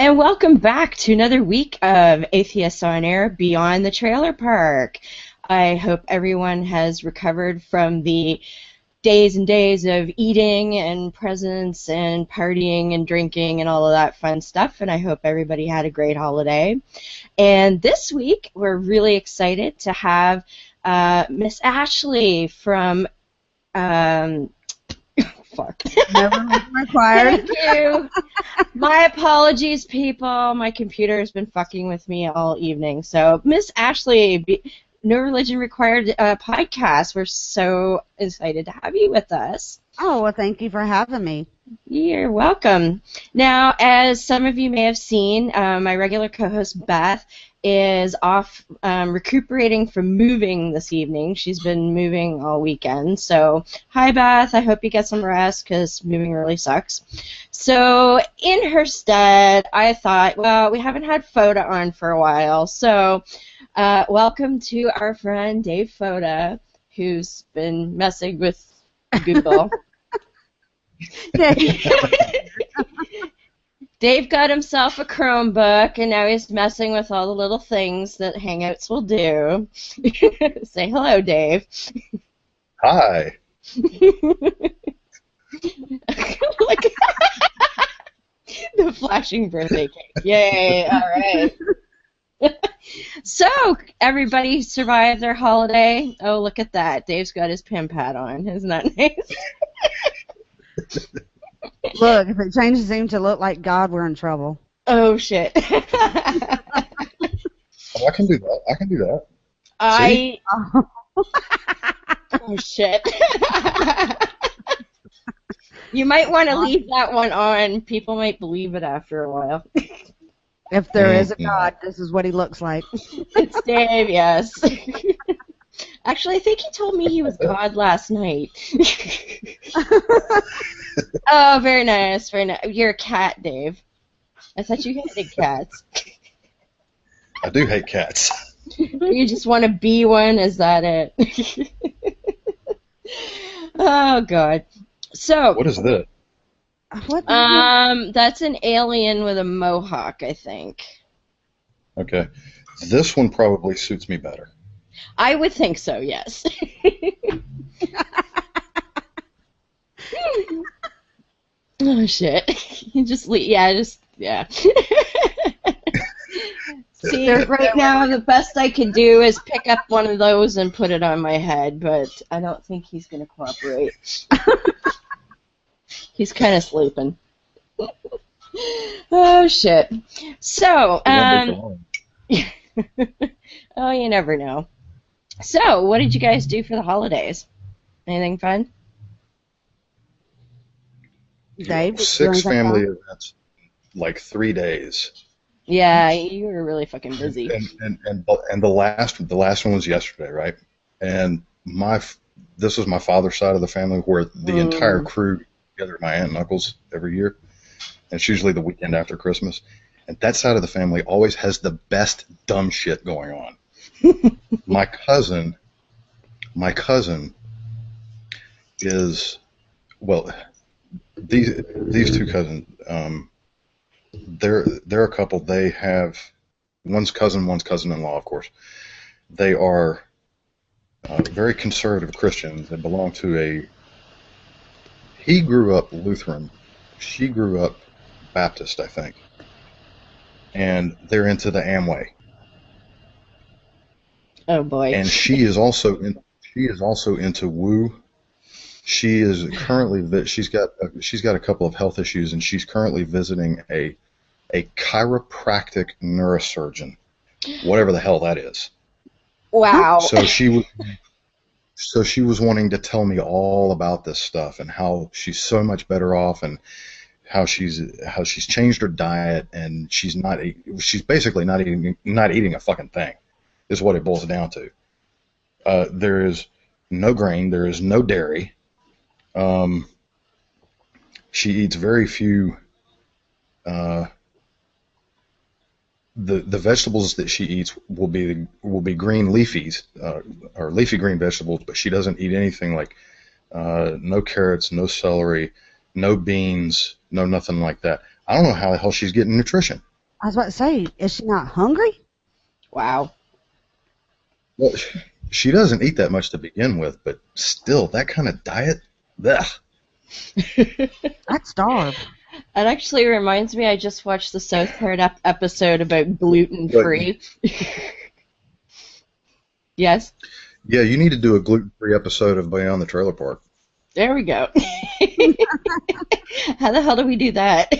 And welcome back to another week of Atheists on Air Beyond the Trailer Park. I hope everyone has recovered from the days and days of eating and presents and partying and drinking and all of that fun stuff, and I hope everybody had a great holiday. And this week, we're really excited to have Miss Ashley from... Fuck. Never required. Thank you. My apologies, people. My computer has been fucking with me all evening. So, Miss Ashley, No Religion Required podcast. We're so excited to have you with us. Oh, well, thank you for having me. You're welcome. Now, as some of you may have seen, my regular co-host Beth is off recuperating from moving this evening. She's been moving all weekend. So, hi Beth, I hope you get some rest because moving really sucks. So, in her stead, I thought, well, we haven't had Foda on for a while. So, welcome to our friend Dave Foda, who's been messing with Google. Dave got himself a Chromebook, and now he's messing with all the little things that Hangouts will do. Say hello, Dave. Hi. Like, the flashing birthday cake. Yay, all right. So, everybody survived their holiday. Oh, look at that. Dave's got his pimp hat on. Isn't that nice? Look, if it changes him to look like God, we're in trouble. Oh, shit. Oh, I can do that. I can do that. Oh, shit. You might want to leave that one on. People might believe it after a while. If there is a God, this is what he looks like. It's Dave, yes. Actually, I think he told me he was God last night. Oh, very nice, very nice. You're a cat, Dave. I thought you hated cats. I do hate cats. You just want to be one? Is that it? Oh, God. So. What is this? What? That's an alien with a mohawk, I think. Okay. This one probably suits me better. I would think so, yes. Oh, shit. You just leave. Yeah. See, right now, the best I can do is pick up one of those and put it on my head, but I don't think he's going to cooperate. He's kind of sleeping. Oh, shit. So, oh, you never know. So, what did you guys do for the holidays? Anything fun? Dave, 6 family events, like 3 days. Yeah, you were really fucking busy. And the last one was yesterday, right? And this was my father's side of the family, where the entire crew together at my aunt and uncle's every year. And it's usually the weekend after Christmas. And that side of the family always has the best dumb shit going on. My cousin is, well, these two cousins, they're a couple. They have one's cousin-in-law, of course. They are very conservative Christians. They belong to he grew up Lutheran. She grew up Baptist, I think. And they're into the Amway. Oh boy! And she is also into woo. She is currently she's got a couple of health issues, and she's currently visiting a chiropractic neurosurgeon, whatever the hell that is. Wow! So she was wanting to tell me all about this stuff and how she's so much better off, and how she's changed her diet, and she's basically not eating a fucking thing, is what it boils down to. There is no grain, there is no dairy. She eats very few. The vegetables that she eats will be green leafies, or leafy green vegetables, but she doesn't eat anything like no carrots, no celery, no beans, no nothing like that. I don't know how the hell she's getting nutrition. I was about to say, is she not hungry? Wow. Well, she doesn't eat that much to begin with, but still, that kind of diet, ugh. I'd starve. That actually reminds me, I just watched the South Park episode about gluten But free. Yes, yeah, you need to do a gluten-free episode of Beyond the Trailer Park. there we go. How the hell do we do that?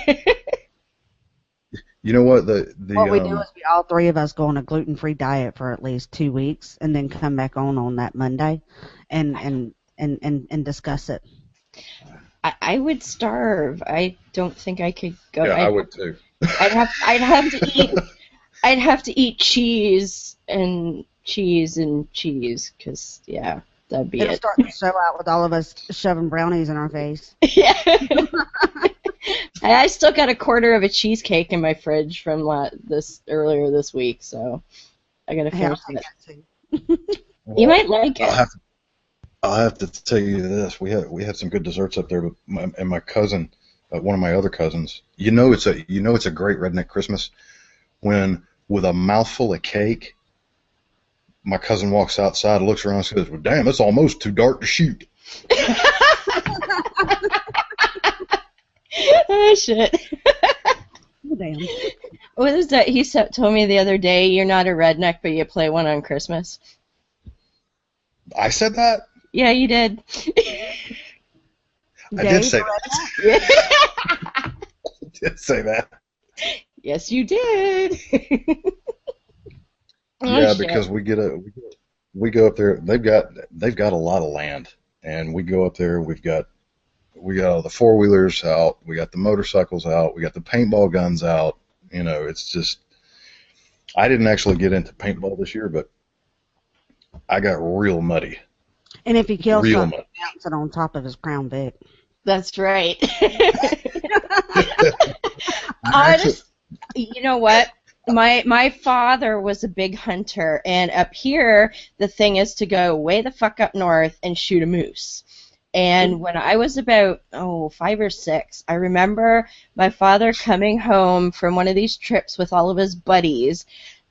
You know what? What we do is we all three of us go on a gluten-free diet for at least 2 weeks, and then come back on that Monday, and discuss it. I would starve. I don't think I could go. Yeah, I would too. I'd have to eat. I'd have to eat cheese and cheese and cheese, because yeah, that'd be It'll it. start the show out with all of us shoving brownies in our face. Yeah. I still got a quarter of a cheesecake in my fridge from earlier this week, so I gotta Hey, I'll finish take it. that too. You might like I'll it. have I'll have to tell you this. We had some good desserts up there, and my cousin, one of my other cousins. It's a great redneck Christmas when, with a mouthful of cake, my cousin walks outside, looks around, and says, "Well, damn, it's almost too dark to shoot." Oh shit. Oh, damn. What is that? He told me the other day, you're not a redneck, but you play one on Christmas. I said that. Yeah, you did. I did say that. I did say that. Yes, you did. Oh, Yeah, shit. because we go up there. They've got a lot of land, and we go up there. We got all the four-wheelers out. We got the motorcycles out. We got the paintball guns out. It's just, I didn't actually get into paintball this year, but I got real muddy. And if he kills Real something, muddy. bounce it on top of his Crown Vic. That's right. Actually, You know what? My father was a big hunter, and up here, the thing is to go way the fuck up north and shoot a moose. And when I was about 5 or 6, I remember my father coming home from one of these trips with all of his buddies,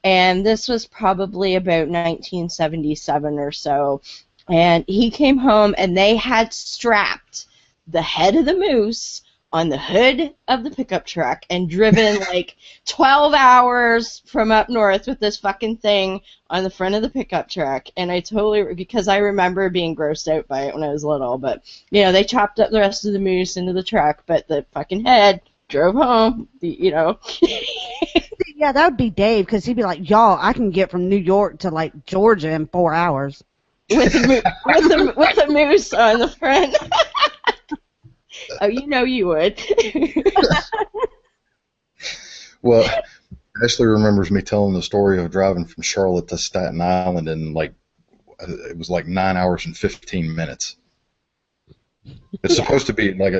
and this was probably about 1977 or so. And he came home, and they had strapped the head of the moose on the hood of the pickup truck and driven like 12 hours from up north with this fucking thing on the front of the pickup truck. And because I remember being grossed out by it when I was little, but they chopped up the rest of the moose into the truck, but the fucking head drove home. Yeah, that would be Dave, because he'd be like, y'all, I can get from New York to like Georgia in 4 hours. with a moose on the front. Oh, you would. well, Ashley remembers me telling the story of driving from Charlotte to Staten Island in it was like 9 hours and 15 minutes. It's supposed to be like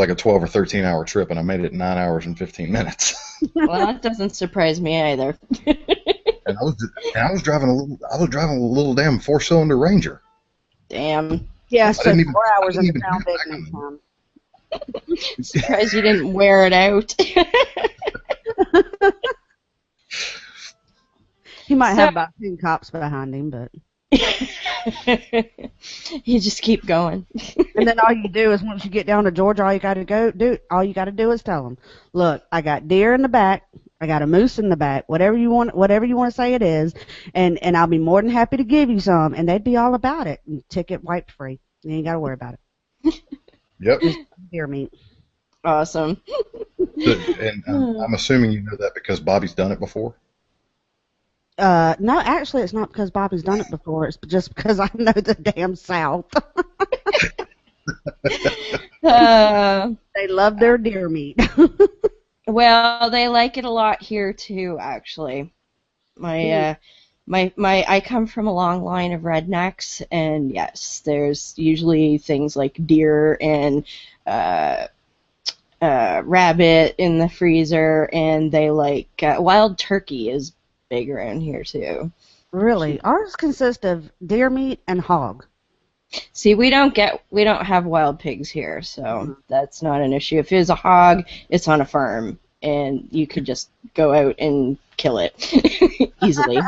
a 12 or 13 hour trip, and I made it 9 hours and 15 minutes. Well, that doesn't surprise me either. And I was driving a little damn 4-cylinder Ranger. Damn. Yeah, so didn't even- 4 hours I in didn't the even Crown do Vic that. next time. Surprised you didn't wear it out. He might have about 10 cops behind him, but... You just keep going. And then all you do is, once you get down to Georgia, all you got to do is tell them, look, I got deer in the back, I got a moose in the back, whatever you want to say it is, and I'll be more than happy to give you some, and they'd be all about it. And ticket wiped free. You ain't got to worry about it. Yep. Deer meat. Awesome. And I'm assuming you know that because Bobby's done it before. No, actually, it's not because Bobby's done it before. It's just because I know the damn South. They love their deer meat. Well, they like it a lot here too, actually. I come from a long line of rednecks, and yes, there's usually things like deer and rabbit in the freezer, and they like wild turkey is big around here too. Really? Ours consists of deer meat and hog. See, we don't have wild pigs here, so that's not an issue. If it was a hog, it's on a farm. and you could just go out and kill it easily.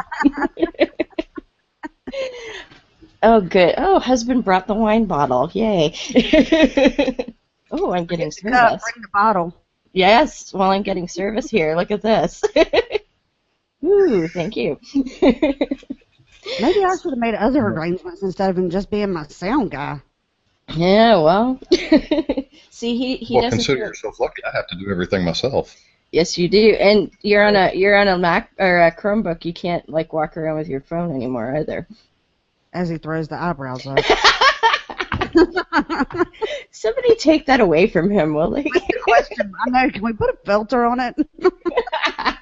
Oh, good. Oh, husband brought the wine bottle. Yay. Oh, I'm getting Get the cup, service. bring the bottle. Yes, while I'm getting service here. Look at this. Ooh, thank you. Maybe I should have made other arrangements instead of him just being my sound guy. Yeah, well. See, he Well, doesn't. consider yourself lucky. I have to do everything myself. Yes, you do. And you're on a Mac or a Chromebook. You can't like walk around with your phone anymore either. As he throws the eyebrows up. Somebody take that away from him, will they? Question. I know. Can we put a filter on it? Oh,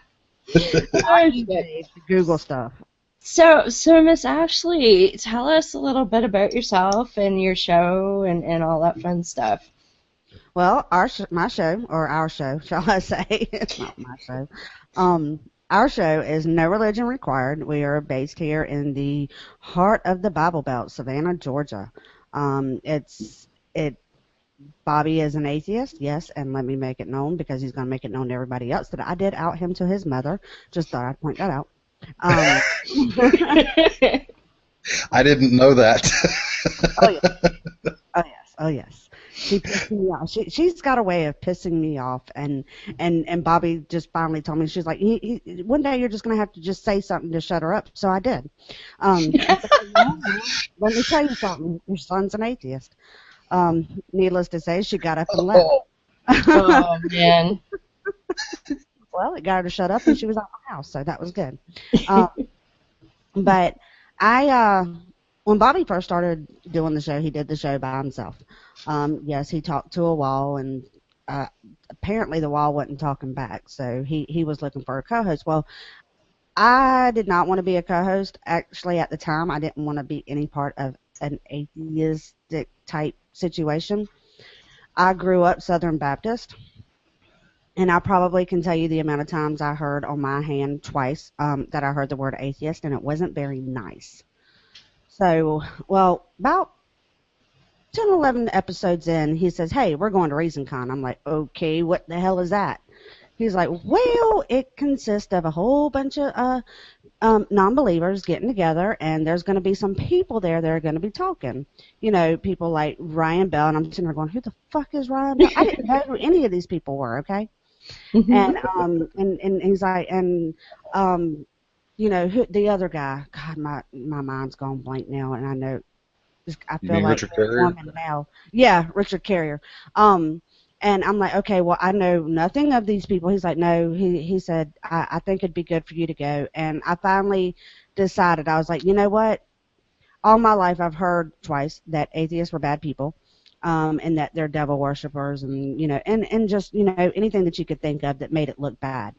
shit. The Google stuff. So Miss Ashley, tell us a little bit about yourself and your show and all that fun stuff. Well, my show, or our show, shall I say? It's not my show. Our show is No Religion Required. We are based here in the heart of the Bible Belt, Savannah, Georgia. Bobby is an atheist, yes, and let me make it known because he's going to make it known to everybody else that I did out him to his mother. Just thought I'd point that out. I didn't know that. Oh yes, oh yes, oh yes. She pissed me off. She's got a way of pissing me off, and Bobby just finally told me, she's like, one day you're just gonna have to just say something to shut her up. So I did. I said, "No, let me tell you something. Your son's an atheist." Needless to say, she got up and left. Oh man. Well, it got her to shut up, and she was out of my house, so that was good. But when Bobby first started doing the show, he did the show by himself. Yes, he talked to a wall, and apparently the wall wasn't talking back, so he was looking for a co-host. Well, I did not want to be a co-host. Actually, at the time, I didn't want to be any part of an atheistic type situation. I grew up Southern Baptist. And I probably can tell you the amount of times I heard on my hand twice that I heard the word atheist, and it wasn't very nice. So, well, about 10, 11 episodes in, he says, "Hey, we're going to ReasonCon." I'm like, "Okay, what the hell is that?" He's like, "Well, it consists of a whole bunch of non-believers getting together, and there's going to be some people there that are going to be talking. You know, people like Ryan Bell." And I'm sitting there going, "Who the fuck is Ryan Bell?" I didn't know who any of these people were, okay? And he's like, and you know, the other guy, God, my mind's gone blank now, and I know, I You feel mean like Richard they're Carrier? woman now. Yeah, Richard Carrier. And I'm like, okay, well, I know nothing of these people. He's like, no, he said, I think it'd be good for you to go. And I finally decided, I was like, you know what? All my life I've heard twice that atheists were bad people. And that they're devil worshippers, and you know, and just, you know, anything that you could think of that made it look bad.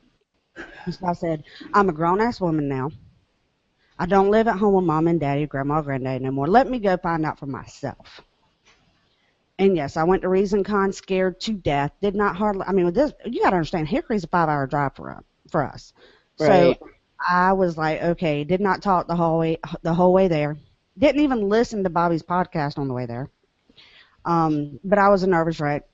So I said, I'm a grown-ass woman now. I don't live at home with mom and daddy, grandma, granddaddy no more. Let me go find out for myself. And yes, I went to ReasonCon scared to death. Did not hardly. I mean, with this, you got to understand, Hickory's a 5-hour drive for us. Right. So I was like, okay. Did not talk the whole way there. Didn't even listen to Bobby's podcast on the way there. But I was a nervous wreck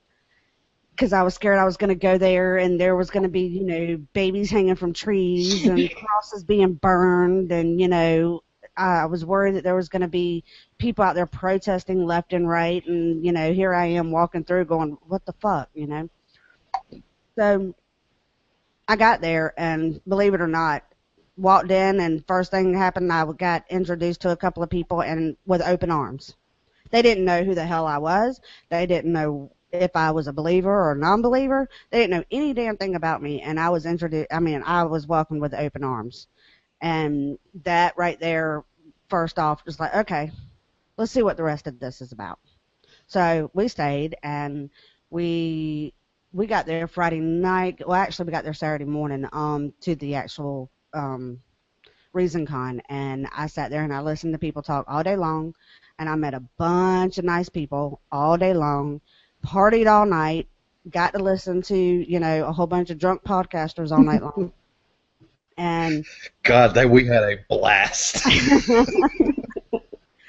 because I was scared I was going to go there and there was going to be, you know, babies hanging from trees and crosses being burned, and, you know, I was worried that there was going to be people out there protesting left and right, and, you know, here I am walking through going, what the fuck, you know? So I got there, and believe it or not, walked in, and first thing that happened, I got introduced to a couple of people and with open arms. They didn't know who the hell I was. They didn't know if I was a believer or a non-believer. They didn't know any damn thing about me, and I was I was welcomed with open arms. And that right there, first off, was like, okay, let's see what the rest of this is about. So we stayed, and we got there Friday night. Well, actually, we got there Saturday morning to the actual ReasonCon, and I sat there and I listened to people talk all day long. And I met a bunch of nice people all day long, partied all night, got to listen to, you know, a whole bunch of drunk podcasters all night long. And God, we had a blast.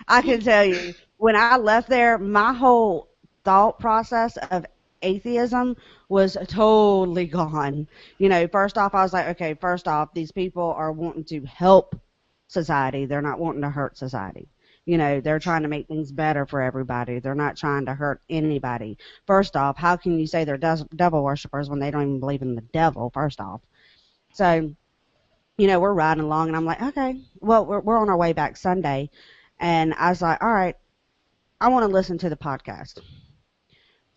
I can tell you, when I left there, my whole thought process of atheism was totally gone. You know, first off, I was like, okay, first off, these people are wanting to help society. They're not wanting to hurt society. You know, they're trying to make things better for everybody. They're not trying to hurt anybody. First off, how can you say they're devil worshippers when they don't even believe in the devil, first off? So, you know, we're riding along, and I'm like, okay, well, we're on our way back Sunday. And I was like, all right, I want to listen to the podcast.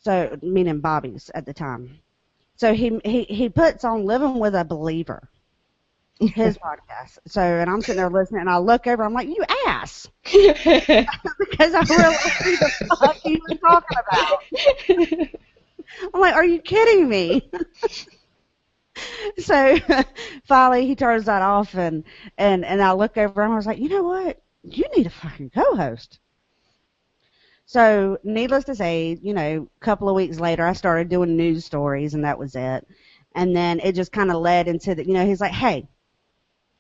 So, meaning Bobby's at the time. So he puts on Living with a Believer, his podcast. So, and I'm sitting there listening, and I look over, I'm like, you ass. Because I realized who the fuck he was talking about. I'm like, are you kidding me? So finally he turns that off, and I look over and I was like, you know what? You need a fucking co-host. So needless to say, you know, a couple of weeks later I started doing news stories, and that was it. And then it just kind of led into the, you know, he's like, hey,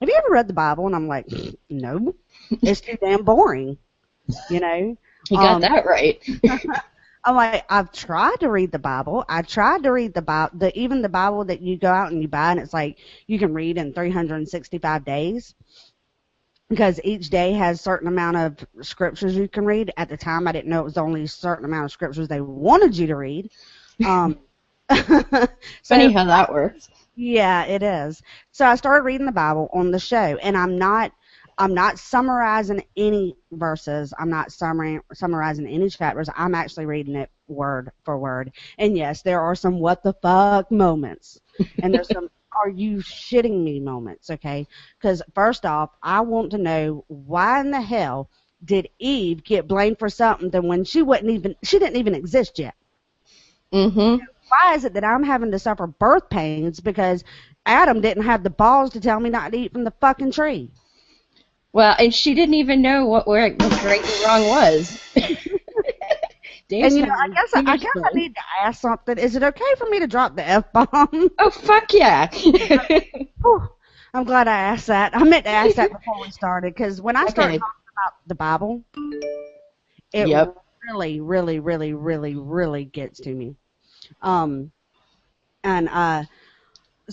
have you ever read the Bible? And I'm like, no, it's too damn boring, you know. You got that right. I'm like, I've tried to read the Bible. I tried to read the Bible, even the Bible that you go out and you buy, and it's like you can read in 365 days because each day has a certain amount of scriptures you can read. At the time, I didn't know it was only a certain amount of scriptures they wanted you to read. So, funny how that works. Yeah, it is. So I started reading the Bible on the show, and I'm not summarizing any verses. I'm not summarizing any chapters. I'm actually reading it word for word. And yes, there are some what the fuck moments. And there's some are you shitting me moments, okay? Because first off, I want to know why in the hell did Eve get blamed for something that when she didn't even exist yet? Mm-hmm. Why is it that I'm having to suffer birth pains because Adam didn't have the balls to tell me not to eat from the fucking tree? Well, and she didn't even know what right and wrong was. And you know, I guess I need to ask something. Is it okay for me to drop the F-bomb? Oh, fuck yeah. I'm glad I asked that. I meant to ask that before we started, because when I started talking about the Bible, it really, really, really, really, really gets to me. So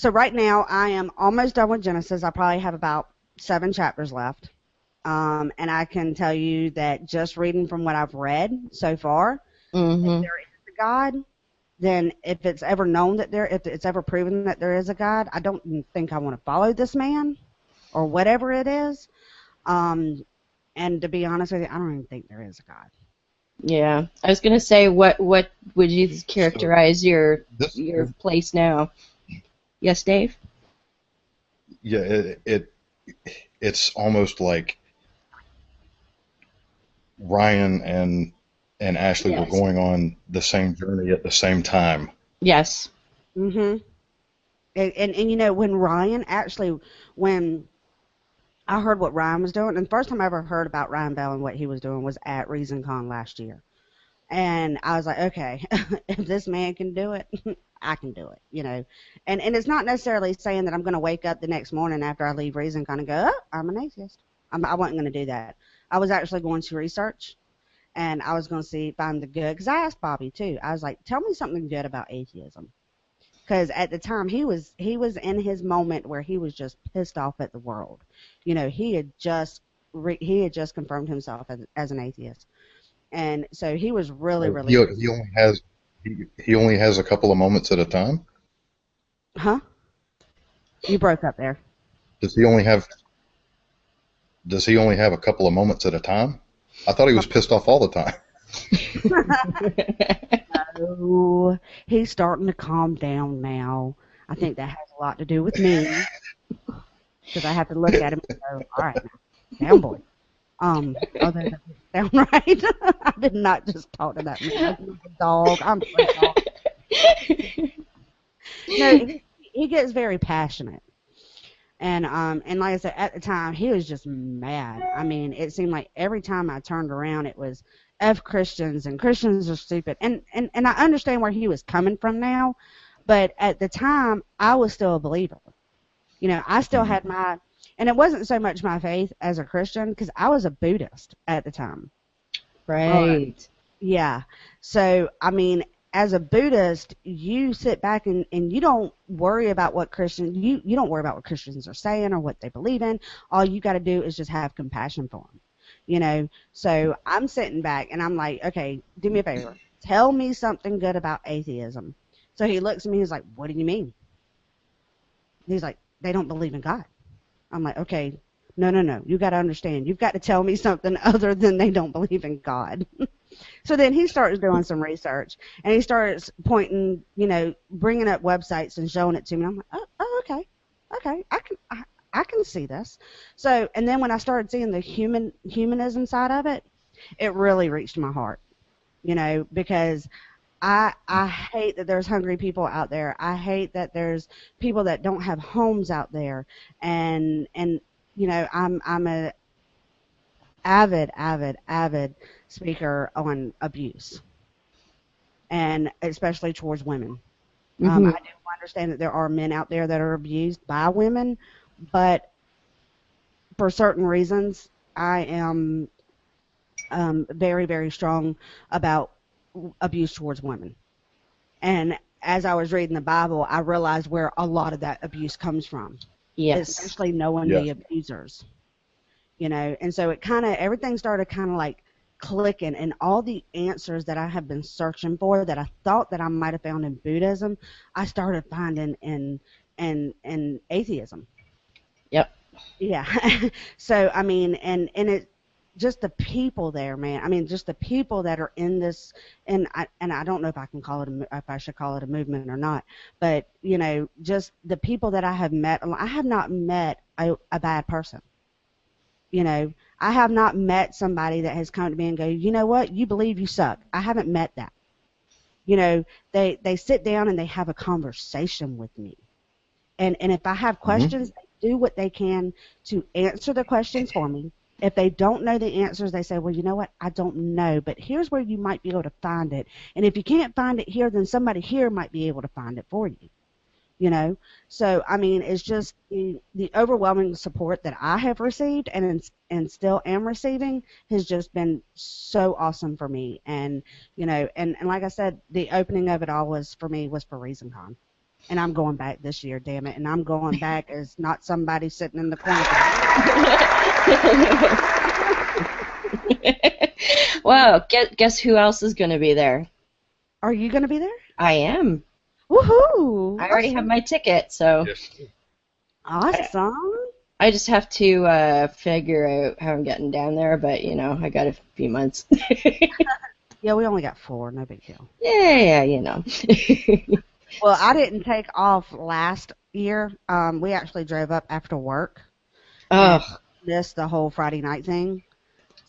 right now I am almost done with Genesis. I probably have about 7 chapters left. And I can tell you that just reading from what I've read so far, if there is a God, then if it's ever known that if it's ever proven that there is a God, I don't think I want to follow this man or whatever it is. And to be honest with you, I don't even think there is a God. Yeah, I was gonna say, what would you characterize your place now? Yes, Dave? Yeah, it's almost like Ryan and Ashley were going on the same journey at the same time. Yes. Mhm. And you know, when I heard what Ryan was doing, and the first time I ever heard about Ryan Bell and what he was doing was at ReasonCon last year. And I was like, okay, if this man can do it, I can do it, you know. And it's not necessarily saying that I'm going to wake up the next morning after I leave ReasonCon and go, oh, I'm an atheist. I wasn't going to do that. I was actually going to research, and I was going to find the good. Because I asked Bobby, too. I was like, tell me something good about atheism. Because at the time, he was in his moment where he was just pissed off at the world. You know, he had just confirmed himself as an atheist. And so he was really, really... He only has a couple of moments at a time? Huh? You broke up there. Does he only have a couple of moments at a time? I thought he was pissed off all the time. No, he's starting to calm down now. I think that has a lot to do with me. Because I have to look at him and go, all right, now, down boy. Oh, that's down right. I did not just talk to that man. He's a dog. I'm a dog. No, he gets very passionate. And like I said, at the time, he was just mad. I mean, it seemed like every time I turned around, it was F Christians, and Christians are stupid. And I understand where he was coming from now, but at the time, I was still a believer. You know, I still had and it wasn't so much my faith as a Christian, because I was a Buddhist at the time. Right. Yeah. So, I mean, as a Buddhist, you sit back and you don't worry about what you don't worry about what Christians are saying or what they believe in. All you got to do is just have compassion for them, you know. So I'm sitting back and I'm like, okay, do me a favor, tell me something good about atheism. So he looks at me, he's like, what do you mean? He's like, they don't believe in God. I'm like, okay, no, you got to understand, you've got to tell me something other than they don't believe in God. So then he starts doing some research, and he starts pointing, you know, bringing up websites and showing it to me. I'm like, oh okay, I can see this. So, and then when I started seeing the humanism side of it, it really reached my heart, you know, because I hate that there's hungry people out there. I hate that there's people that don't have homes out there, and you know, I'm a avid speaker on abuse, and especially towards women. Mm-hmm. I do understand that there are men out there that are abused by women, but for certain reasons, I am very, very strong about abuse towards women. And as I was reading the Bible, I realized where a lot of that abuse comes from, Yes. especially knowing the abusers. You know, and so it kind of, everything started kind of like clicking, and all the answers that I have been searching for that I thought that I might have found in Buddhism, I started finding in atheism. Yep. Yeah. So I mean, and it, just the people there, man. I mean, just the people that are in this, and I don't know if I can call it if I should call it a movement or not, but you know, just the people that I have met. I have not met a bad person. You know, I have not met somebody that has come to me and go, you know what, you believe you suck. I haven't met that. You know, they sit down and they have a conversation with me. And if I have questions, they do what they can to answer the questions for me. If they don't know the answers, they say, well, you know what, I don't know, but here's where you might be able to find it. And if you can't find it here, then somebody here might be able to find it for you. You know, so I mean, it's just the overwhelming support that I have received and still am receiving has just been so awesome for me. And you know, and like I said, the opening of it all was for ReasonCon, and I'm going back this year, damn it, and I'm going back as not somebody sitting in the corner. Well, guess who else is going to be there? Are you going to be there? I am. Woohoo! I already have my ticket, so Awesome. I just have to figure out how I'm getting down there, but you know, I got a few months. Yeah, we only got 4, no big deal. Yeah, you know. Well, I didn't take off last year. We actually drove up after work. Oh, Missed the whole Friday night thing.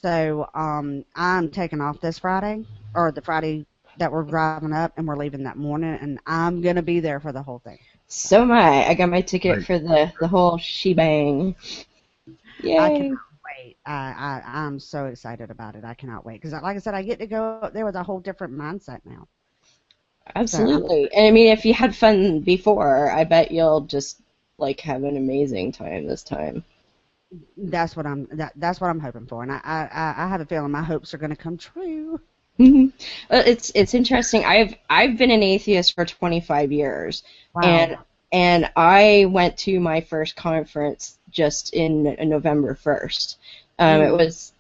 So I'm taking off this Friday, or the Friday that we're driving up, and we're leaving that morning, and I'm going to be there for the whole thing. so am I. I got my ticket for the whole shebang. Yay. I cannot wait. I'm so excited about it. I cannot wait. Because, like I said, I get to go up there with a whole different mindset now. Absolutely. And I mean, if you had fun before, I bet you'll just, like, have an amazing time this time. That's what I'm hoping for. And I have a feeling my hopes are going to come true. Well, it's interesting. I've been an atheist for 25 years, Wow. and I went to my first conference just in November 1st.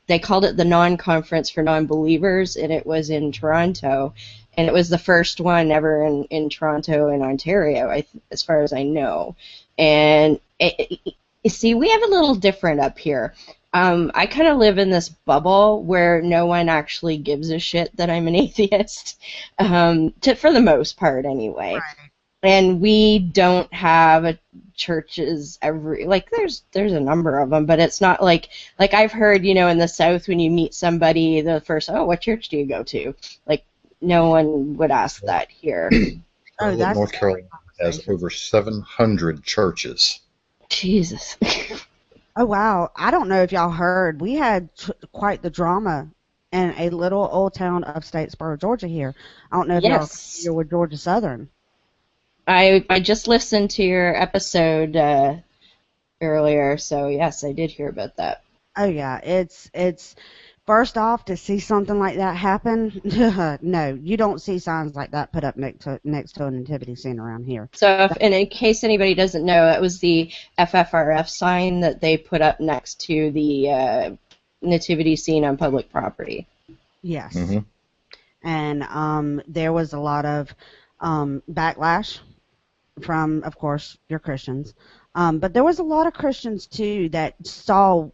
They called it the Non-Conference for Non-Believers, and it was in Toronto, and it was the first one ever in Toronto and Ontario, as far as I know. And you see, we have a little different up here. I kind of live in this bubble where no one actually gives a shit that I'm an atheist, for the most part anyway. Right. And we don't have churches there's a number of them, but it's not like I've heard, you know, in the South when you meet somebody, the first, oh, what church do you go to? Like, no one would ask that here. North Carolina has over 700 churches. Jesus. Oh, wow. I don't know if y'all heard. We had quite the drama in a little old town of Statesboro, Georgia here. I don't know if y'all are familiar with Georgia Southern. I just listened to your episode earlier, so yes, I did hear about that. Oh, yeah. It's First off, to see something like that happen, no, you don't see signs like that put up next to a nativity scene around here. So, and in case anybody doesn't know, it was the FFRF sign that they put up next to the nativity scene on public property. Yes. Mm-hmm. And there was a lot of backlash from, of course, your Christians. But there was a lot of Christians, too, that saw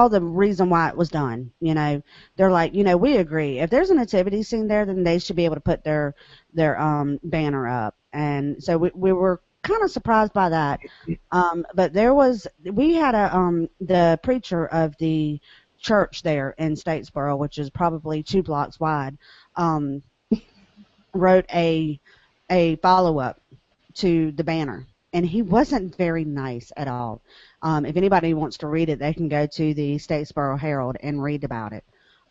the reason why it was done. You know, they're like, you know, we agree. If there's a nativity scene there, then they should be able to put their banner up. And so we were kind of surprised by that. But we had the preacher of the church there in Statesboro, which is probably 2 blocks wide, wrote a follow-up to the banner. And he wasn't very nice at all. If anybody wants to read it, they can go to the Statesboro Herald and read about it.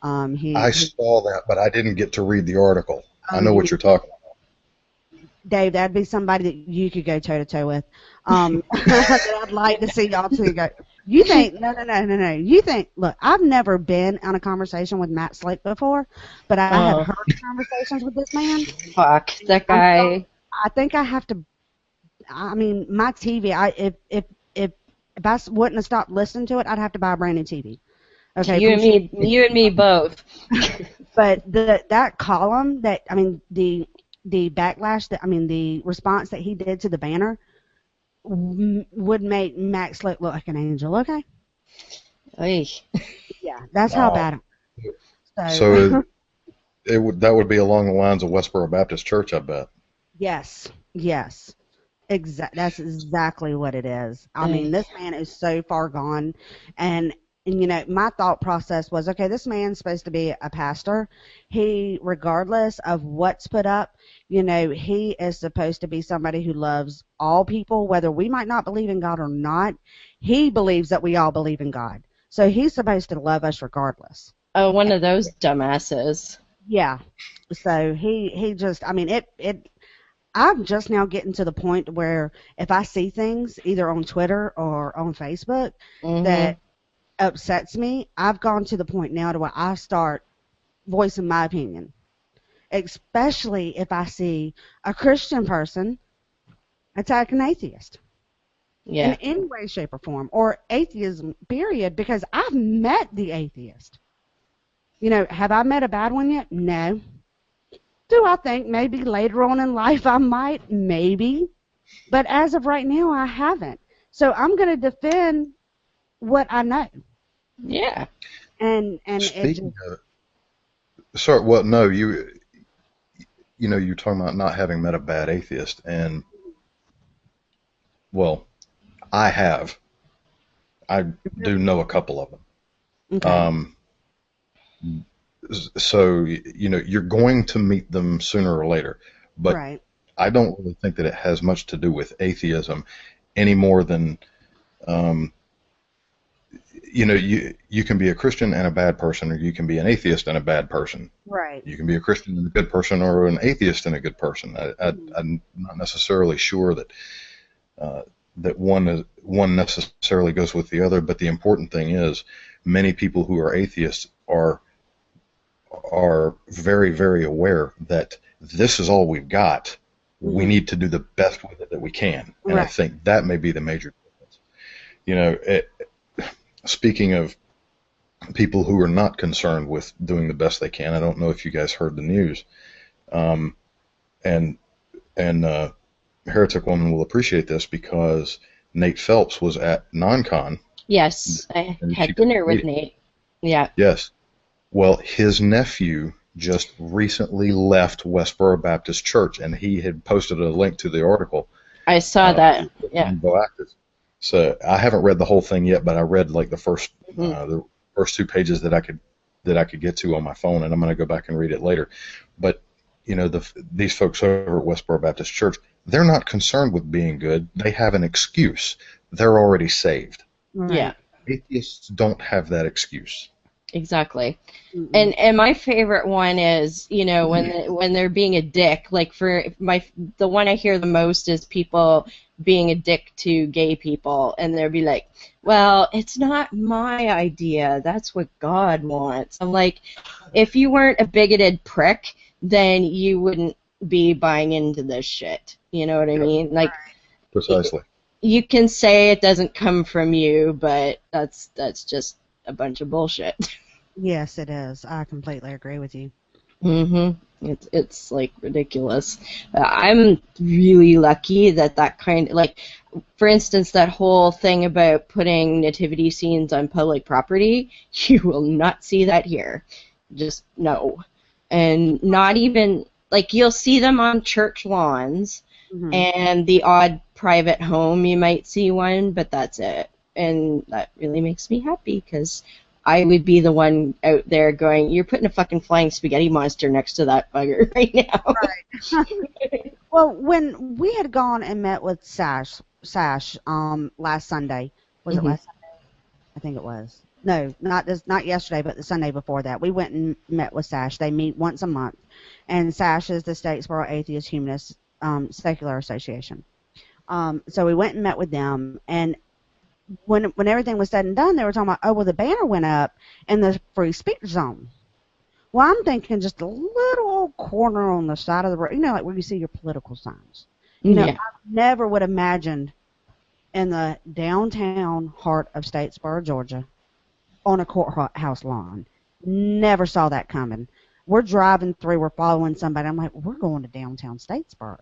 I saw that, but I didn't get to read the article. I know what you're talking about. Dave, that'd be somebody that you could go toe-to-toe with. That I'd like to see y'all two go. You think, no. You think, look, I've never been on a conversation with Matt Slick before, but I have heard conversations with this man. Fuck, that guy. I think I have to, I mean, my TV, if I wouldn't have stopped listening to it, I'd have to buy a brand new TV. Okay. You and me both. But that column the backlash the response that he did to the banner would make Max Slick look like an angel. Okay. Oy. Yeah, that's how bad it was. So that would be along the lines of Westboro Baptist Church, I bet. Yes. That's exactly what it is. I mean, this man is so far gone, and you know, my thought process was, okay, this man's supposed to be a pastor. He, regardless of what's put up, you know, he is supposed to be somebody who loves all people, whether we might not believe in God or not. He believes that we all believe in God, so he's supposed to love us regardless. Oh, one of those dumbasses. Yeah. So he just, I mean, I'm just now getting to the point where if I see things either on Twitter or on Facebook that upsets me, I've gone to the point now to where I start voicing my opinion, especially if I see a Christian person attack an atheist in any way, shape, or form, or atheism, period, because I've met the atheist. You know, have I met a bad one yet? No. Do I think maybe later on in life I might? Maybe. But as of right now, I haven't. So I'm going to defend what I know. Yeah. And Speaking of, sorry, well, no, you know, you're talking about not having met a bad atheist, and well, I have. I do know a couple of them. Okay. So, you know, you're going to meet them sooner or later, but right. I don't really think that it has much to do with atheism any more than, you know, you can be a Christian and a bad person, or you can be an atheist and a bad person. Right. You can be a Christian and a good person, or an atheist and a good person. I'm not necessarily sure that that one necessarily goes with the other, but the important thing is many people who are atheists are very, very aware that this is all we've got. We need to do the best with it that we can. And I think that may be the major difference. You know, speaking of people who are not concerned with doing the best they can, I don't know if you guys heard the news. And Heretic Woman will appreciate this because Nate Phelps was at NonCon. Yes, I had dinner with Nate. Yeah. Yes. Well, his nephew just recently left Westboro Baptist Church, and he had posted a link to the article. I saw that. Yeah. So I haven't read the whole thing yet, but I read like the first 2 pages that I could get to on my phone, and I'm going to go back and read it later. But you know, these folks over at Westboro Baptist Church, they're not concerned with being good. They have an excuse. They're already saved. Yeah. Atheists don't have that excuse. Exactly. Mm-mm. And my favorite one is, you know, when they're being a dick. Like for the one I hear the most is people being a dick to gay people, and they'll be like, "Well, it's not my idea. That's what God wants." I'm like, if you weren't a bigoted prick, then you wouldn't be buying into this shit. You know what I Yeah, mean? Like, precisely. you can say it doesn't come from you, but that's just a bunch of bullshit. Yes, it is. I completely agree with you. It's like ridiculous. I'm really lucky that kind like, for instance, that whole thing about putting nativity scenes on public property. You will not see that here. Just no, and not even like you'll see them on church lawns, Hmm. and the odd private home you might see one, but that's it. And that really makes me happy because I would be the one out there going, "You're putting a fucking flying spaghetti monster next to that bugger right now." Well, when we had gone and met with Sash, last Sunday, was it Hmm. last? I think it was. No, not yesterday, but the Sunday before that. We went and met with Sash. They meet once a month, and Sash is the Statesboro Atheist Humanist Secular Association. So we went and met with them, and when everything was said and done, they were talking about, oh well, the banner went up in the free speech zone. Well, I'm thinking just a little old corner on the side of the road, like where you see your political signs. I Yeah. never would have imagined in the downtown heart of Statesboro, Georgia, on a courthouse lawn. Never saw that coming. We're driving through, we're following somebody. I'm like, we're going to downtown Statesboro,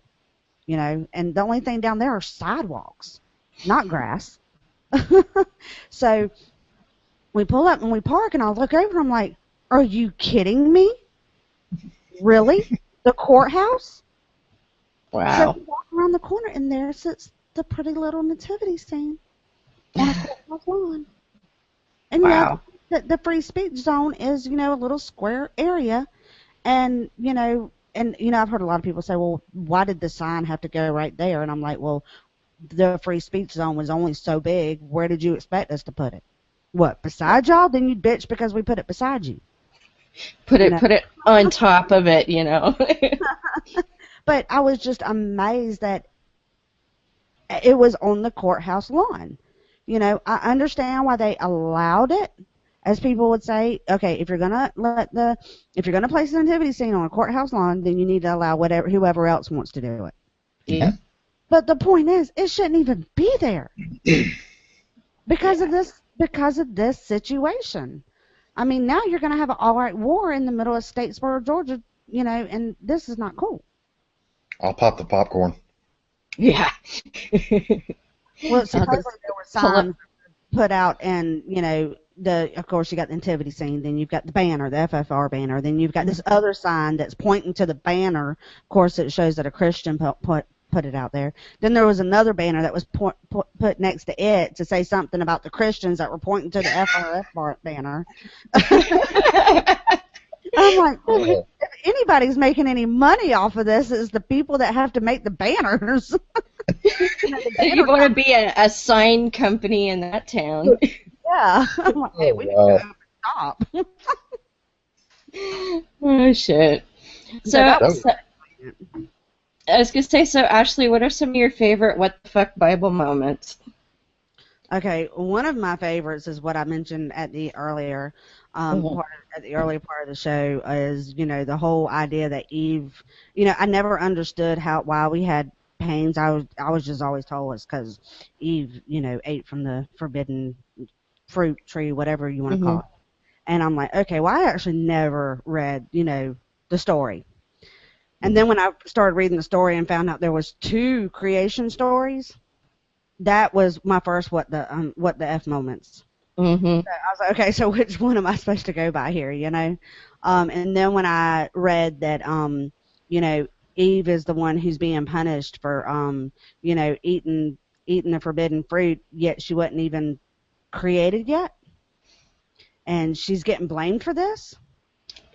and the only thing down there are sidewalks, not grass. So we pull up and we park, and I look over, and I'm like, are you kidding me? Really? The courthouse? So Wow. we walk around the corner, and there sits the pretty little nativity scene on a courthouse lawn. And Wow. the free speech zone is, a little square area, and I've heard a lot of people say, well, why did the sign have to go right there? And I'm like, well, the free speech zone was only so big. Where did you expect us to put it? What, beside y'all? Then you'd bitch because we put it beside you. Put You it know. put it on top of it, you know. But I was just amazed that it was on the courthouse lawn. I understand why they allowed it, as people would say. Okay, if you're gonna place the nativity scene on a courthouse lawn, then you need to allow whoever else wants to do it. Yeah. But the point is, it shouldn't even be there because of this situation. I mean, now you're gonna have an all-right war in the middle of Statesboro, Georgia, and this is not cool. I'll pop the popcorn. Yeah. Well, I'll supposedly just there were pull up. signs put out, and of course you got the nativity scene, then you've got the banner, the FFR banner, then you've got this other sign that's pointing to the banner. Of course, it shows that a Christian put it out there. Then there was another banner that was put next to it to say something about the Christians that were pointing to the FRF banner. I'm like, Oh, if anybody's making any money off of this, it's the people that have to make the banners. The So you banner want to be a sign company in that town. Yeah. I'm like, hey, oh we need to wow. open shop. Oh shit. So So, that That was was, so I was gonna say, so Ashley, what are some of your favorite what the fuck Bible moments? okay. One of my favorites is what I mentioned at the earlier Mhm. at the earlier part of the show is the whole idea that Eve. I never understood why we had pains. I was just always told it's because Eve ate from the forbidden fruit tree, whatever you want to call Mhm. it. And I'm like, okay, well, I actually never read the story. And then when I started reading the story and found out there was two creation stories, that was my first what the F moments. Mhm. So I was like, okay, so which one am I supposed to go by here, and then when I read that you know, Eve is the one who's being punished for eating the forbidden fruit, yet she wasn't even created yet, and she's getting blamed for this.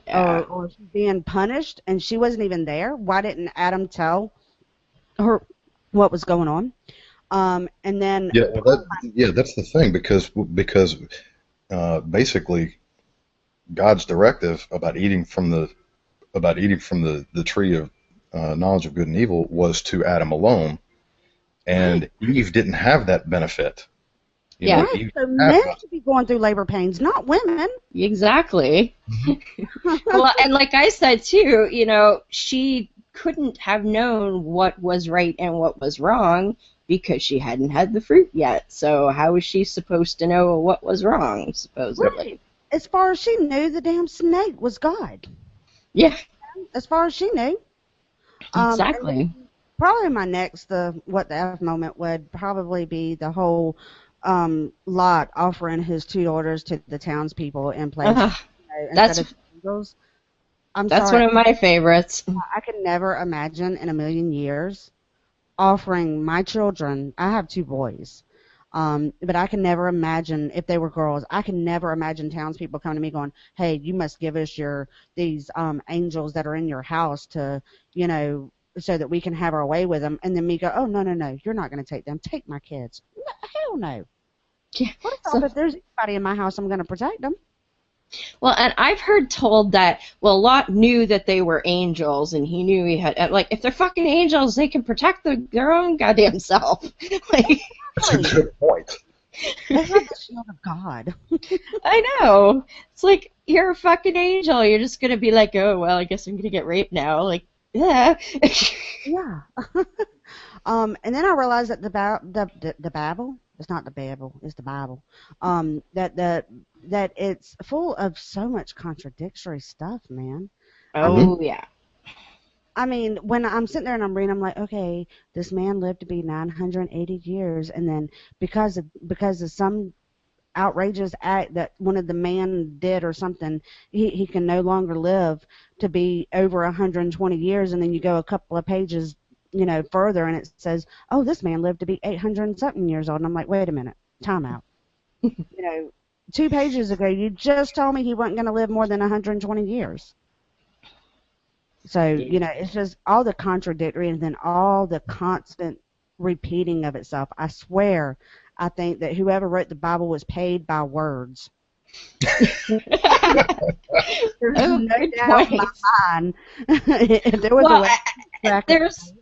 Yeah. Or she's being punished and she wasn't even there. Why didn't Adam tell her what was going on? And then yeah, well, that's the thing because basically God's directive about eating from the tree of knowledge of good and evil was to Adam alone, Right. and Eve didn't have that benefit. Yeah. Right. Eve So had men not. should be going through labor pains, not women. Exactly. Well, and like I said too, she couldn't have known what was right and what was wrong because she hadn't had the fruit yet. So how was she supposed to know what was wrong, Yep. supposedly? As far as she knew, the damn snake was God. Yeah, As far as she knew. And then exactly. probably my next, the what the F moment would probably be the whole Lot offering his 2 daughters to the townspeople in place, Uh, instead of that's angels. I'm that's sorry, one of my favorites. I could never imagine in a million years offering my children. I have 2 boys. But I can never imagine if they were girls. I can never imagine townspeople coming to me going, "Hey, you must give us these angels that are in your house to, so that we can have our way with them." And then me go, "Oh, no, no, no, you're not going to take them. Take my kids." No, hell no. Yeah. First off, So, if there's anybody in my house, I'm going to protect them. well, and I've heard told that, well, Lot knew that they were angels, and he knew he had, like, if they're fucking angels, they can protect their own goddamn self. Like, That's a good point. They have the shield of God. I know. It's like, you're a fucking angel. You're just going to be like, oh, well, I guess I'm going to get raped now. Like, yeah. Yeah. And then I realized that the Bible, it's not the Bible, it's the Bible. That it's full of so much contradictory stuff, man. I mean, Hmm. Oh, yeah. when I'm sitting there and I'm reading, I'm like, okay, this man lived to be 980 years, and then because of some outrageous act that one of the men did or something, he can no longer live to be over 120 years, and then you go a couple of pages, further, and it says, oh, this man lived to be 800 and something years old, and I'm like, wait a minute, time out. 2 pages ago, you just told me he wasn't going to live more than 120 years. So, it's just all the contradictory and then all the constant repeating of itself. I swear, I think that whoever wrote the Bible was paid by words. There's Oh, no good doubt in point. my mind. If there was a Well, way to track it. there's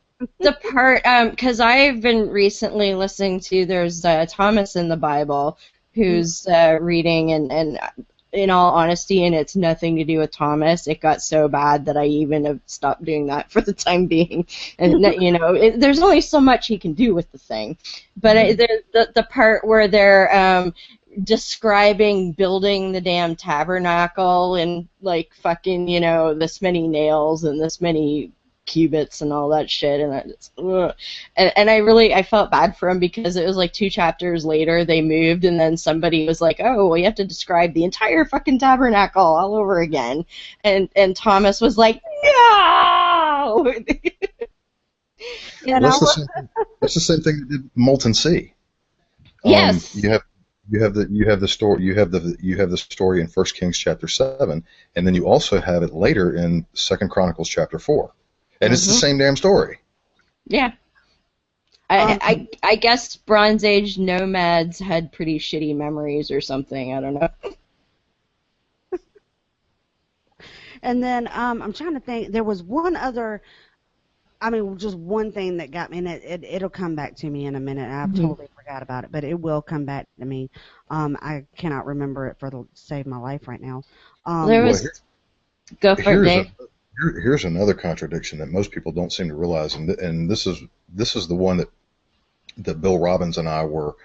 the part, because I've been recently listening to, there's Thomas in the Bible, who's reading, and in all honesty, and it's nothing to do with Thomas, it got so bad that I even have stopped doing that for the time being. And, there's only so much he can do with the thing. But the part where they're describing building the damn tabernacle and, like, fucking, this many nails and this many cubits and all that shit, and and I felt bad for him because it was like 2 chapters later they moved, and then somebody was like, oh, well, you have to describe the entire fucking tabernacle all over again, and Thomas was like, no. And Well, that's the same thing that did Molten Sea. Yes. You have the story in 1 Kings chapter 7, and then you also have it later in 2 Chronicles chapter 4. And it's the same damn story. Yeah. I guess Bronze Age nomads had pretty shitty memories or something. I don't know. And then I'm trying to think. There was one other. Just one thing that got me, and it'll come back to me in a minute. I've totally forgot about it, but it will come back to me. I cannot remember it to save my life right now. There Well, was. Go for it, Dave. here's another contradiction that most people don't seem to realize, and this is the one that Bill Robbins and I were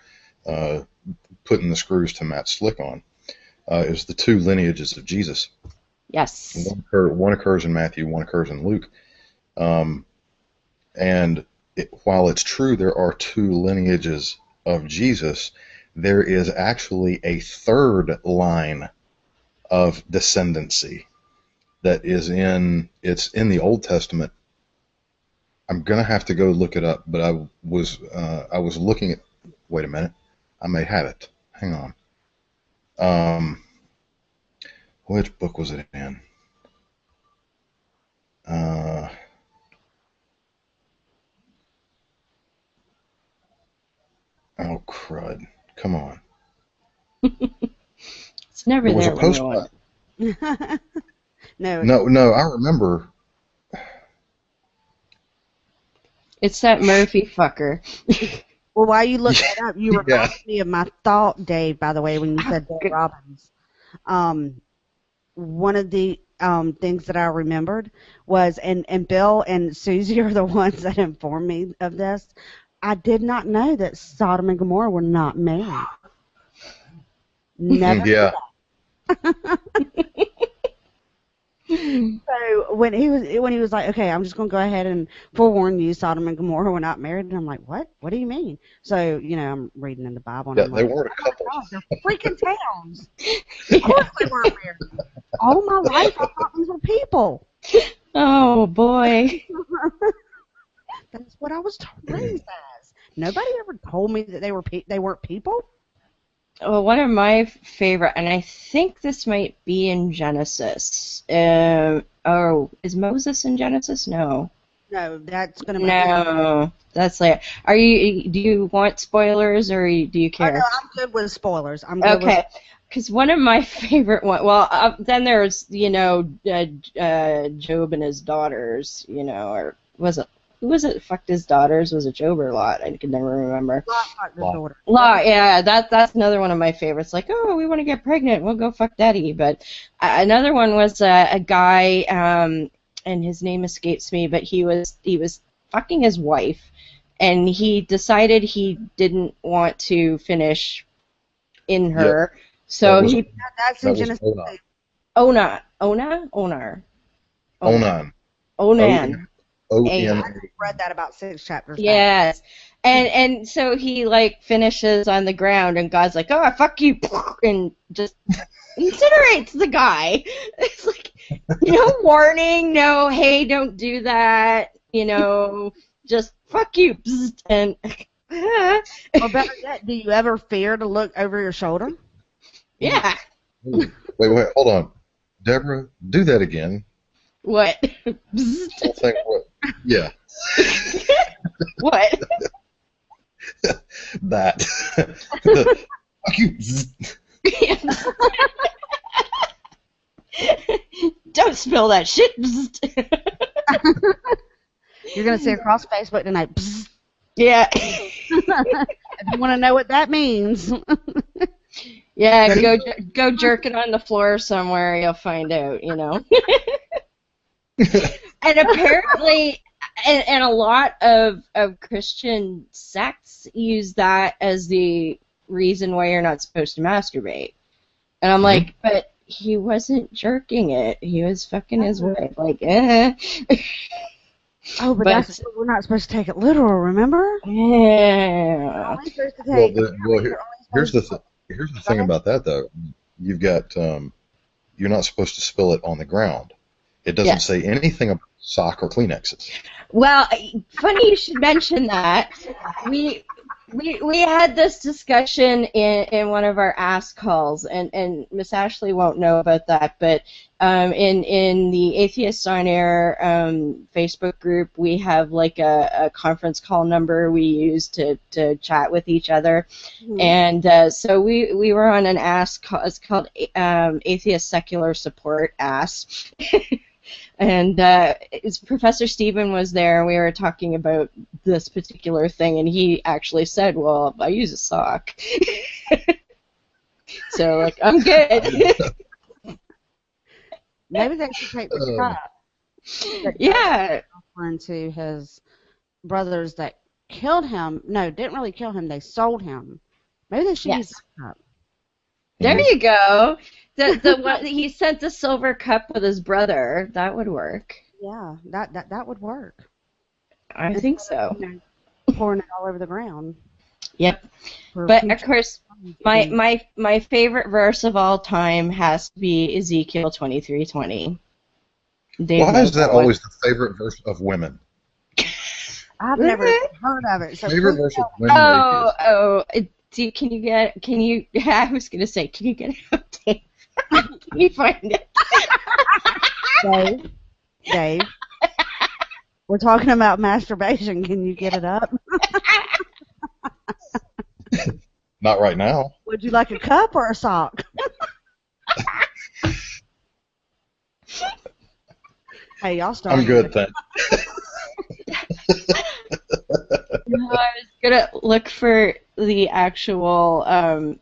putting the screws to Matt Slick on. Is the 2 lineages of Jesus. Yes. One occurs in Matthew, one occurs in Luke. And while it's true there are 2 lineages of Jesus, there is actually a 3rd line of descendancy that is in the Old Testament. I'm gonna have to go look it up, but I was looking at. Wait a minute, I may have it. Hang on. Which book was it in? Oh crud! Come on. It's never There was a there when you post. want it. No. No, I remember. It's that Murphy fucker. Well, while you look that up, you Yeah. reminded me of my thought, Dave, by the way, when you said Dave Robbins. One of the things that I remembered was, and Bill and Susie are the ones that informed me of this. I did not know that Sodom and Gomorrah were not married. Never. Yeah. So when he was like, okay, I'm just gonna go ahead and forewarn you, Sodom and Gomorrah were not married, and I'm like, what? What do you mean? So I'm reading in the Bible, and Yeah, I'm they like, weren't a couple. oh, they're freaking towns. Of course they weren't married. All my life, I thought these were people. Oh boy. That's what I was raised as. Nobody ever told me that they weren't people. Well, one of my favorite, and I think this might be in Genesis. Is Moses in Genesis? No. No, that's gonna be. No, that's like. Do you want spoilers or do you Oh, care? no, I'm good with spoilers. I'm good Okay, because one of my favorite one. Well, then there's Job and his daughters. Or was it who was it? Fucked his daughters. Was it Job or Lot? I can never remember. Lot, yeah, that's another one of my favorites. Like, oh, we want to get pregnant, we'll go fuck daddy. But another one was a guy, and his name escapes me, but he was fucking his wife, and he decided he didn't want to finish in her, so That's in Genesis. Onan. O-N. I read that about 6 chapters back. Yes. And so he finishes on the ground, and God's like, oh, fuck you, and just incinerates the guy. It's like, no warning, no, hey, don't do that, just fuck you, and Or better yet, do you ever fear to look over your shoulder? Yeah. Wait, hold on. Deborah, do that again. What? Whole thing, what? Yeah. What? That. Fuck you. Don't spill that shit. You're going to see across Facebook tonight. Yeah. If you want to know what that means. Yeah, go jerk it on the floor somewhere, you'll find out, And apparently, and a lot of Christian sects use that as the reason why you're not supposed to masturbate. And I'm like, but he wasn't jerking it. He was fucking his wife. Oh, but we're not supposed to take it literal, remember? Yeah. Here's the thing about that, though. You've got, you're not supposed to spill it on the ground. It doesn't say anything about sock or Kleenexes. Well, funny you should mention that. We had this discussion in one of our Ask calls, and Miss Ashley won't know about that, but in the Atheists on Air Facebook group, we have a conference call number we use to chat with each other, and so we were on an Ask call. It's called Atheist Secular Support Ask. And Professor Stephen was there, and we were talking about this particular thing, and he actually said, well, I use a sock. So, I'm good. Maybe they should take the cup. Yeah. To his brothers that killed him. No, didn't really kill him. They sold him. Maybe they should use the cup. There you go. The one he sent the silver cup with his brother. That would work. Yeah, that would work. I think so. Pouring it all over the ground. Yep. But of course, my favorite verse of all time has to be Ezekiel 23:20. Why is that always the favorite verse of women? I've never heard of it. So favorite verse of women. Can you? I was gonna say, can you get it out, Dave? Can you find it? Dave, we're talking about masturbation. Can you get it up? Not right now. Would you like a cup or a sock? Hey, y'all started. I'm good, thanks. No, I was gonna look for the actual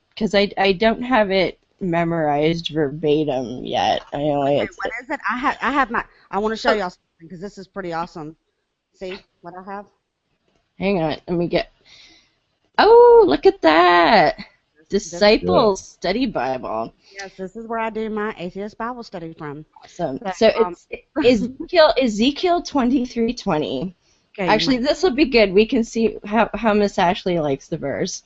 because I don't have it memorized verbatim yet. I only Okay, what is it? I have my. I want to show y'all something because this is pretty awesome. See what I have? hang on, let me get. Oh, look at that! This Disciples Study Bible. yes, this is where I do my atheist Bible study from. Awesome. So, So it's Ezekiel 23:20. Okay, Actually, this will be good. We can see how Miss Ashley likes the verse.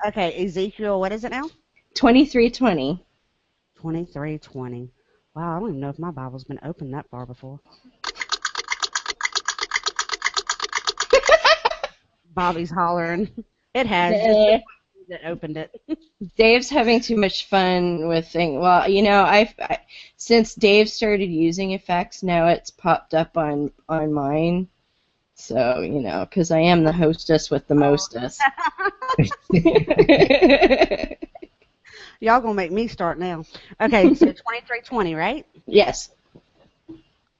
okay, Ezekiel. What is it now? 23:20. 23:20. Wow, I don't even know if my Bible's been opened that far before. Bobby's hollering. It has. Just that opened it. Dave's having too much fun with things. Well, you know, since Dave started using effects, now it's popped up on mine. So, you know, because I am the hostess with the mostest. Y'all gonna make me start now. Okay, so 23:20, right? Yes.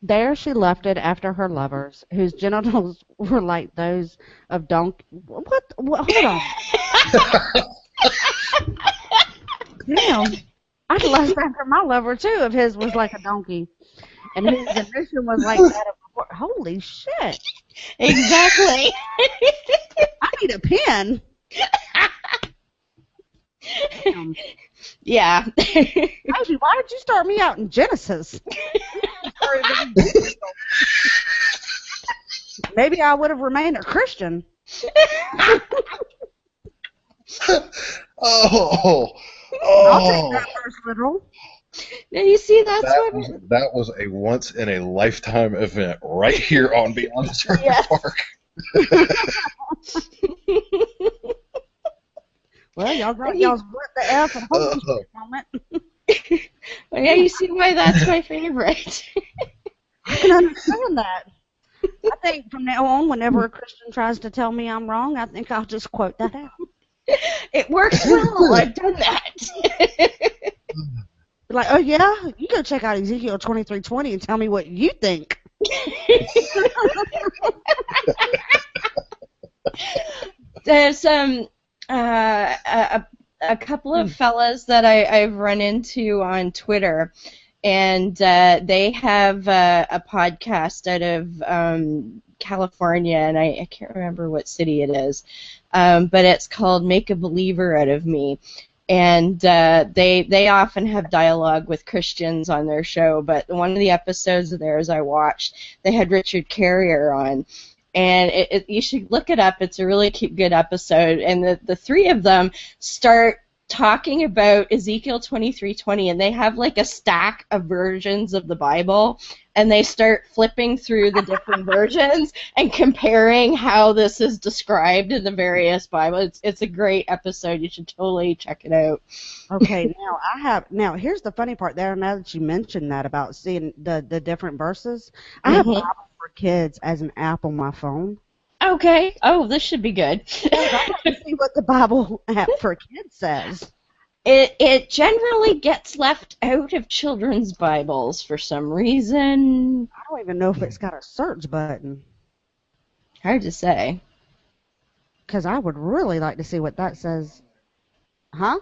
There she left it after her lovers, whose genitals were like those of donkey. What? Hold on. Damn. I lust after my lover too, if his was like a donkey, and his ambition was like that of a horse. Holy shit! Exactly. I need a pen. Damn. Yeah. Ivy, why did you start me out in Genesis? Maybe I would have remained a Christian. Oh, I'll take oh. that first literal. Now you see, that's what. That was a once in a lifetime event right here on Beyond the Circle Yes. Park. Well, y'all got y'all's what the F and holy shit moment. Well, yeah, you see why that's my favorite. I can understand that. I think from now on, whenever a Christian tries to tell me I'm wrong, I think I'll just quote that out. It works well. I've done that. Like, oh yeah, you go check out Ezekiel 23:20 and tell me what you think. There's a couple of fellas that I've run into on Twitter, and they have a podcast out of California, and I can't remember what city it is, but it's called Make a Believer Out of Me. And they often have dialogue with Christians on their show, but one of the episodes of theirs I watched, they had Richard Carrier on. And you should look it up. It's a really good episode. And the three of them start talking about Ezekiel 23:20, and they have like a stack of versions of the Bible, and they start flipping through the different versions and comparing how this is described in the various Bibles. It's a great episode. You should totally check it out. Okay, now here's the funny part there. Now that you mentioned that about seeing the different verses, I have Bible for Kids as an app on my phone. Okay. Oh, this should be good. I want to see what the Bible app for Kids says. It generally gets left out of children's Bibles for some reason. I don't even know if it's got a search button. Hard to say. Because I would really like to see what that says. Huh?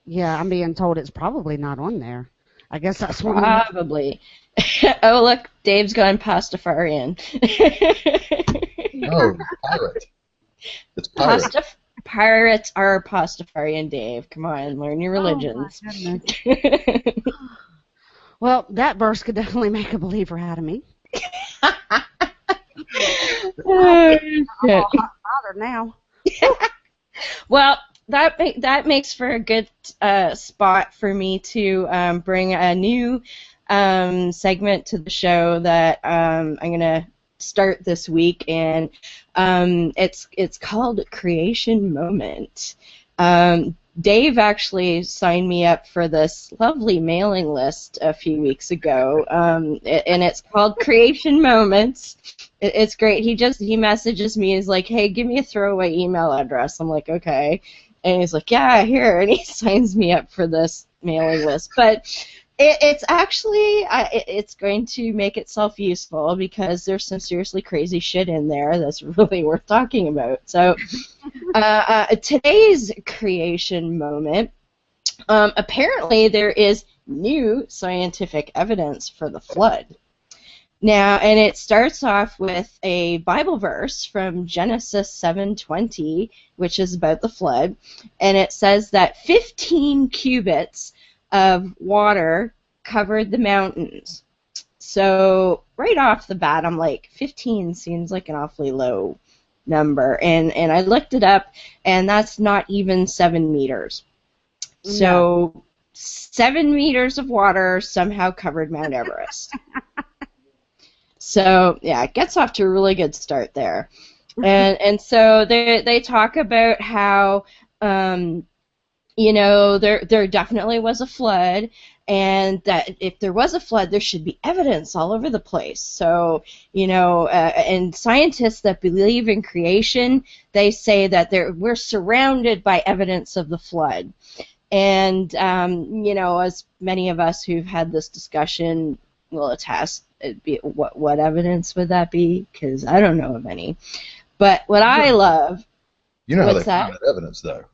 Yeah, I'm being told it's probably not on there. I guess that's one. Probably. Oh, look, Dave's gone Pastafarian. No, pirate. It's pirate. Pirates are Pastafarian, Dave. Come on, learn your religions. Oh, my goodness. Well, that verse could definitely make a believer out of me. Oh, I'm all hot bothered now. well, that makes for a good spot for me to bring a new segment to the show that I'm gonna start this week, and it's called Creation Moment. Dave actually signed me up for this lovely mailing list a few weeks ago, and it's called Creation Moments. It's great. He messages me. He's like, "Hey, give me a throwaway email address." I'm like, "Okay," and he's like, "Yeah, here," and he signs me up for this mailing list. But It's actually it's going to make itself useful because there's some seriously crazy shit in there that's really worth talking about. So today's creation moment, apparently there is new scientific evidence for the flood. Now, and it starts off with a Bible verse from Genesis 7:20, which is about the flood, and it says that 15 cubits of water covered the mountains. So right off the bat, I'm like, 15 seems like an awfully low number, and I looked it up, and that's not even 7 meters. So No. 7 meters of water somehow covered Mount Everest. So yeah, it gets off to a really good start there, and so they talk about how there definitely was a flood, and that if there was a flood, there should be evidence all over the place. So and scientists that believe in creation, they say that we're surrounded by evidence of the flood, and as many of us who've had this discussion will attest. It'd be, what evidence would that be? Because I don't know of any. But what I love. You know how they what's that? find that evidence, though.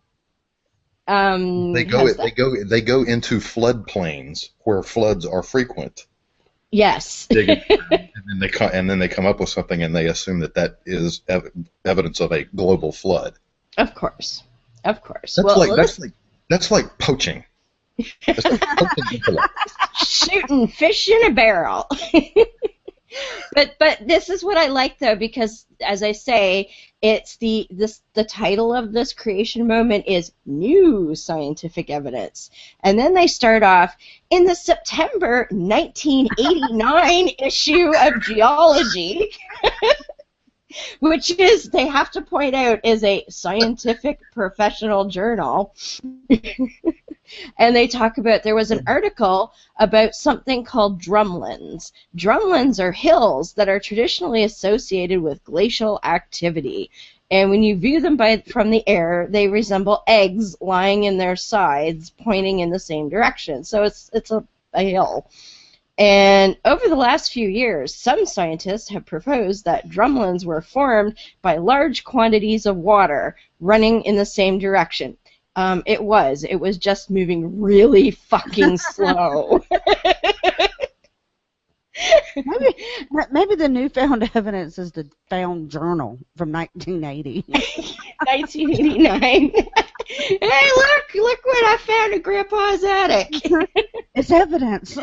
They go into floodplains where floods are frequent. Yes. and then they come up with something, and they assume that is evidence of a global flood. Of course. That's like poaching. That's like poaching. Shooting fish in a barrel. But this is what I like, though, because as I say, it's the title of this creation moment is new scientific evidence, and then they start off in the September 1989 issue of Geology, which is, they have to point out, is a scientific professional journal. And they talk about, there was an article about something called drumlins. Drumlins are hills that are traditionally associated with glacial activity. And when you view them from the air, they resemble eggs lying in their sides, pointing in the same direction. So it's a hill. And over the last few years, some scientists have proposed that drumlins were formed by large quantities of water running in the same direction. It was just moving really fucking slow. Maybe the newfound evidence is the found journal from 1980. 1989. Hey, look what I found in Grandpa's attic. It's evidence.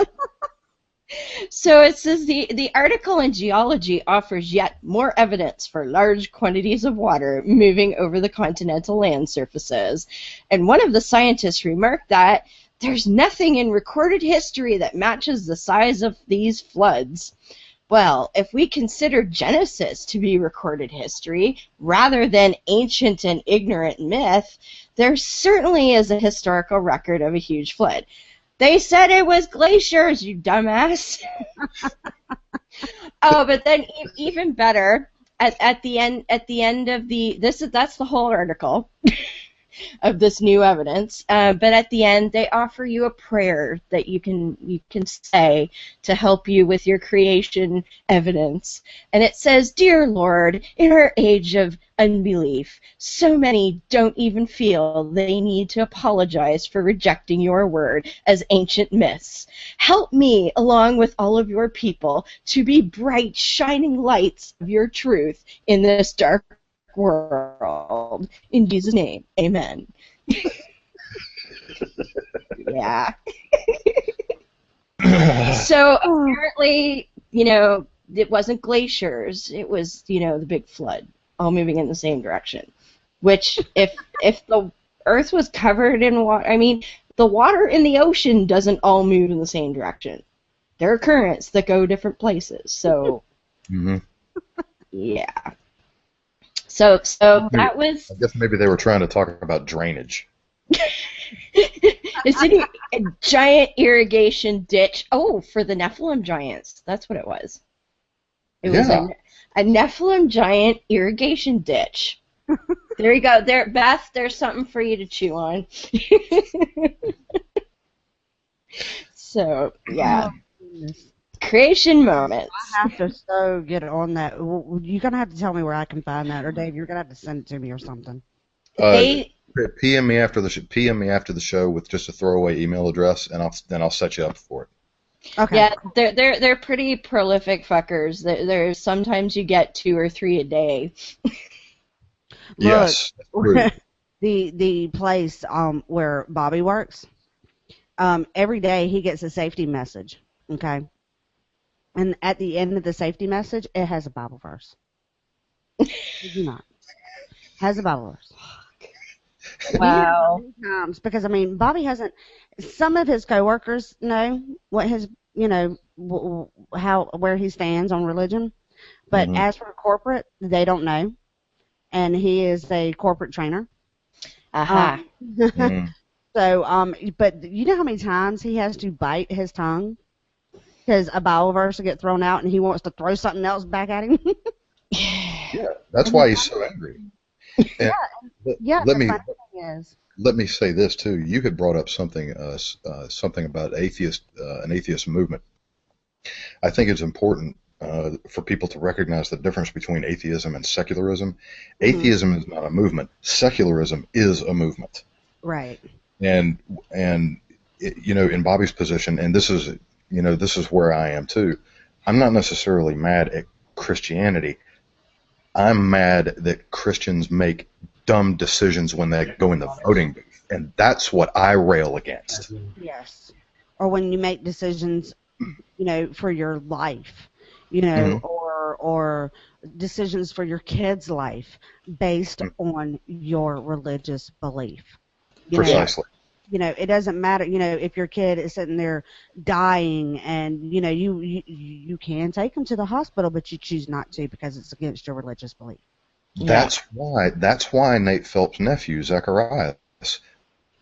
So it says the article in Geology offers yet more evidence for large quantities of water moving over the continental land surfaces. And one of the scientists remarked that there's nothing in recorded history that matches the size of these floods. Well, if we consider Genesis to be recorded history rather than ancient and ignorant myth, there certainly is a historical record of a huge flood. They said it was glaciers, you dumbass. Oh, but then even better, at the end of that's the whole article of this new evidence. But at the end, they offer you a prayer that you can say to help you with your creation evidence. And it says, "Dear Lord, in our age of unbelief, so many don't even feel they need to apologize for rejecting your word as ancient myths. Help me, along with all of your people, to be bright, shining lights of your truth in this dark world. In Jesus' name, amen." Yeah. So apparently, it wasn't glaciers. It was, the big flood, all moving in the same direction. Which, if the Earth was covered in water, I mean, the water in the ocean doesn't all move in the same direction. There are currents that go different places. So, yeah. So that was. I guess maybe they were trying to talk about drainage. It's a giant irrigation ditch. Oh, for the Nephilim giants. That's what it was. It was a Nephilim giant irrigation ditch. There you go. There, Beth, there's something for you to chew on. So, yeah. Oh, goodness. Creation moments. I have to so get on that. You're gonna have to tell me where I can find that, or Dave, you're gonna have to send it to me or something. Uh, They, PM me after the show with just a throwaway email address, and I'll set you up for it. Okay. yeah, they're pretty prolific fuckers. There's sometimes you get 2 or 3 a day. Look, Yes, true. the place where Bobby works, every day he gets a safety message. Okay. And at the end of the safety message, it has a Bible verse. Did you not? Has a Bible verse. We hear Wow. it many times because I mean, Bobby hasn't. Some of his coworkers know what his, how where he stands on religion, but Hmm. as for corporate, they don't know. And he is a corporate trainer. Aha. Um, Mm. but you know how many times he has to bite his tongue because a Bible verse will get thrown out and he wants to throw something else back at him. Yeah, that's And the why he's so angry. And let, yeah, let the me funny thing is, let me say this too. You had brought up something about an atheist movement. I think it's important for people to recognize the difference between atheism and secularism. mhm, Atheism is not a movement. Secularism is a movement. right. And in Bobby's position, and this is where I am too. I'm not necessarily mad at Christianity. I'm mad that Christians make dumb decisions when they go in the voting booth, and that's what I rail against. Yes. Or when you make decisions, for your life, Hmm. or decisions for your kid's life based on your religious belief. You know, Yeah. Precisely. it doesn't matter, if your kid is sitting there dying and, you can take them to the hospital, but you choose not to because it's against your religious belief. Yeah. That's why Nate Phelps' nephew Zacharias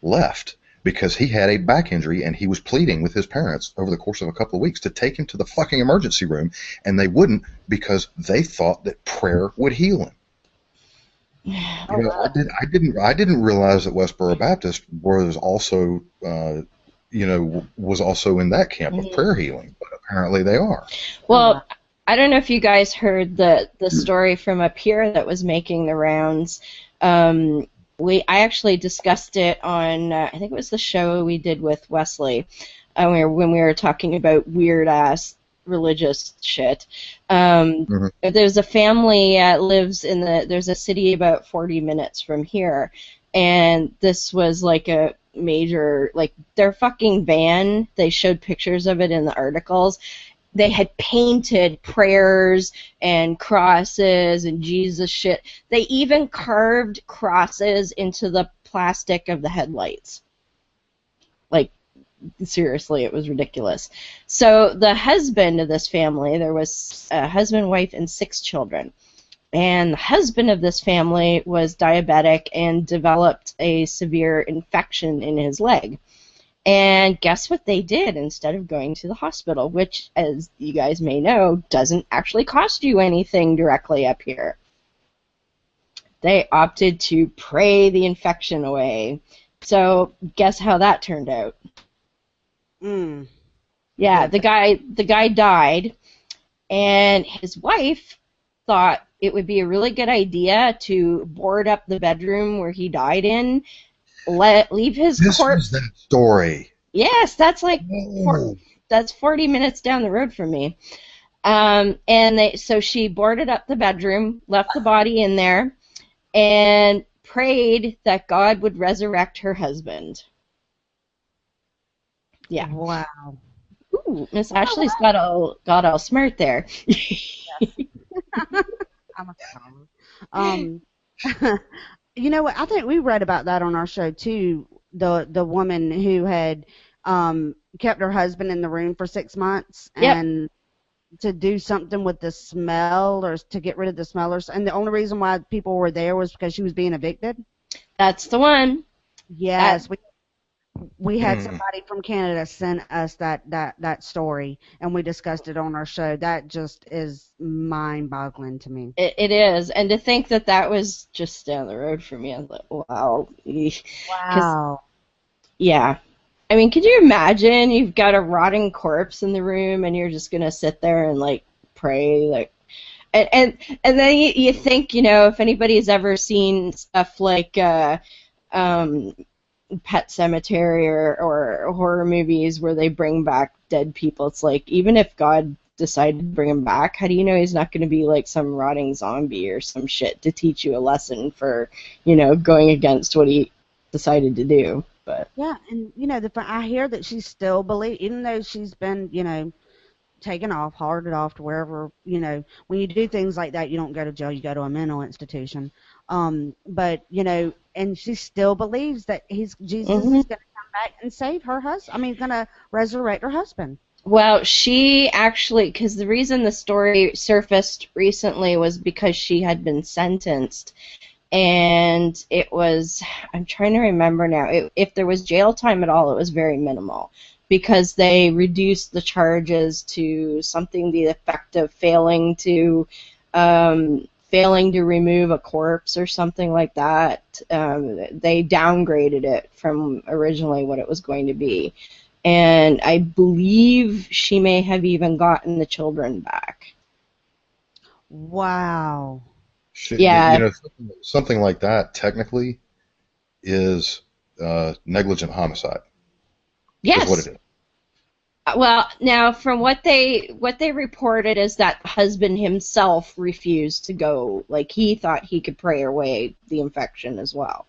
left, because he had a back injury and he was pleading with his parents over the course of a couple of weeks to take him to the fucking emergency room, and they wouldn't because they thought that prayer would heal him. Oh, wow. I didn't realize that Westboro Baptist was also in that camp of prayer healing, but apparently they are. Oh, wow. Well, I don't know if you guys heard the story from up here that was making the rounds. I actually discussed it on I think it was the show we did with Wesley, when we were talking about weird ass religious shit. Hmm. There's a family lives in there's a city about 40 minutes from here, and this was like a major, like, their fucking van. They showed pictures of it in the articles. They had painted prayers and crosses and Jesus shit. They even carved crosses into the plastic of the headlights. Like, seriously, it was ridiculous. So the husband of this family, there was a husband, wife, and 6 children. And the husband of this family was diabetic and developed a severe infection in his leg. And guess what they did instead of going to the hospital, which, as you guys may know, doesn't actually cost you anything directly up here. They opted to pray the infection away. So guess how that turned out? Mm. Yeah, Did the guy died, and his wife thought it would be a really good idea to board up the bedroom where he died in, leave his This was corpse. that story. Yes, that's like Oh. that's 40 minutes down the road from me. So she boarded up the bedroom, left the body in there, and prayed that God would resurrect her husband. Yeah. Wow. Ooh, Miss Ashley's got all smart there. I'm a scholar. Um, you know what? I think we read about that on our show too. The woman who had kept her husband in the room for 6 months Yep, and to do something with the smell or to get rid of the smell, and the only reason why people were there was because she was being evicted. that's the one. That Yes, we had Mm. somebody from Canada send us that story, and we discussed it on our show. That just is mind-boggling to me. it is, and to think that was just down the road from me, I was like, wow, because Wow. yeah. I mean, could you imagine you've got a rotting corpse in the room and you're just gonna sit there and like pray, like, and then you think, if anybody's ever seen stuff like um, Pet Cemetery or horror movies where they bring back dead people, it's like, even if God decided to bring him back, how do you know he's not going to be like some rotting zombie or some shit to teach you a lesson for, going against what he decided to do? But Yeah, and I hear that she still believes, even though she's been, taken off, hardened off to wherever, when you do things like that, you don't go to jail, you go to a mental institution. But, and she still believes that Jesus mhm. is going to come back and save her husband. I mean, he's going to resurrect her husband. Well, she actually, because the reason the story surfaced recently was because she had been sentenced, and it was, I'm trying to remember now, if there was jail time at all, it was very minimal, because they reduced the charges to something to the effect of failing to remove a corpse or something like that. They downgraded it from originally what it was going to be. And I believe she may have even gotten the children back. Wow. Yeah. Something like that technically is negligent homicide. Is what Yes. it is. Well, now from what they reported is that the husband himself refused to go. Like, he thought he could pray away the infection as well.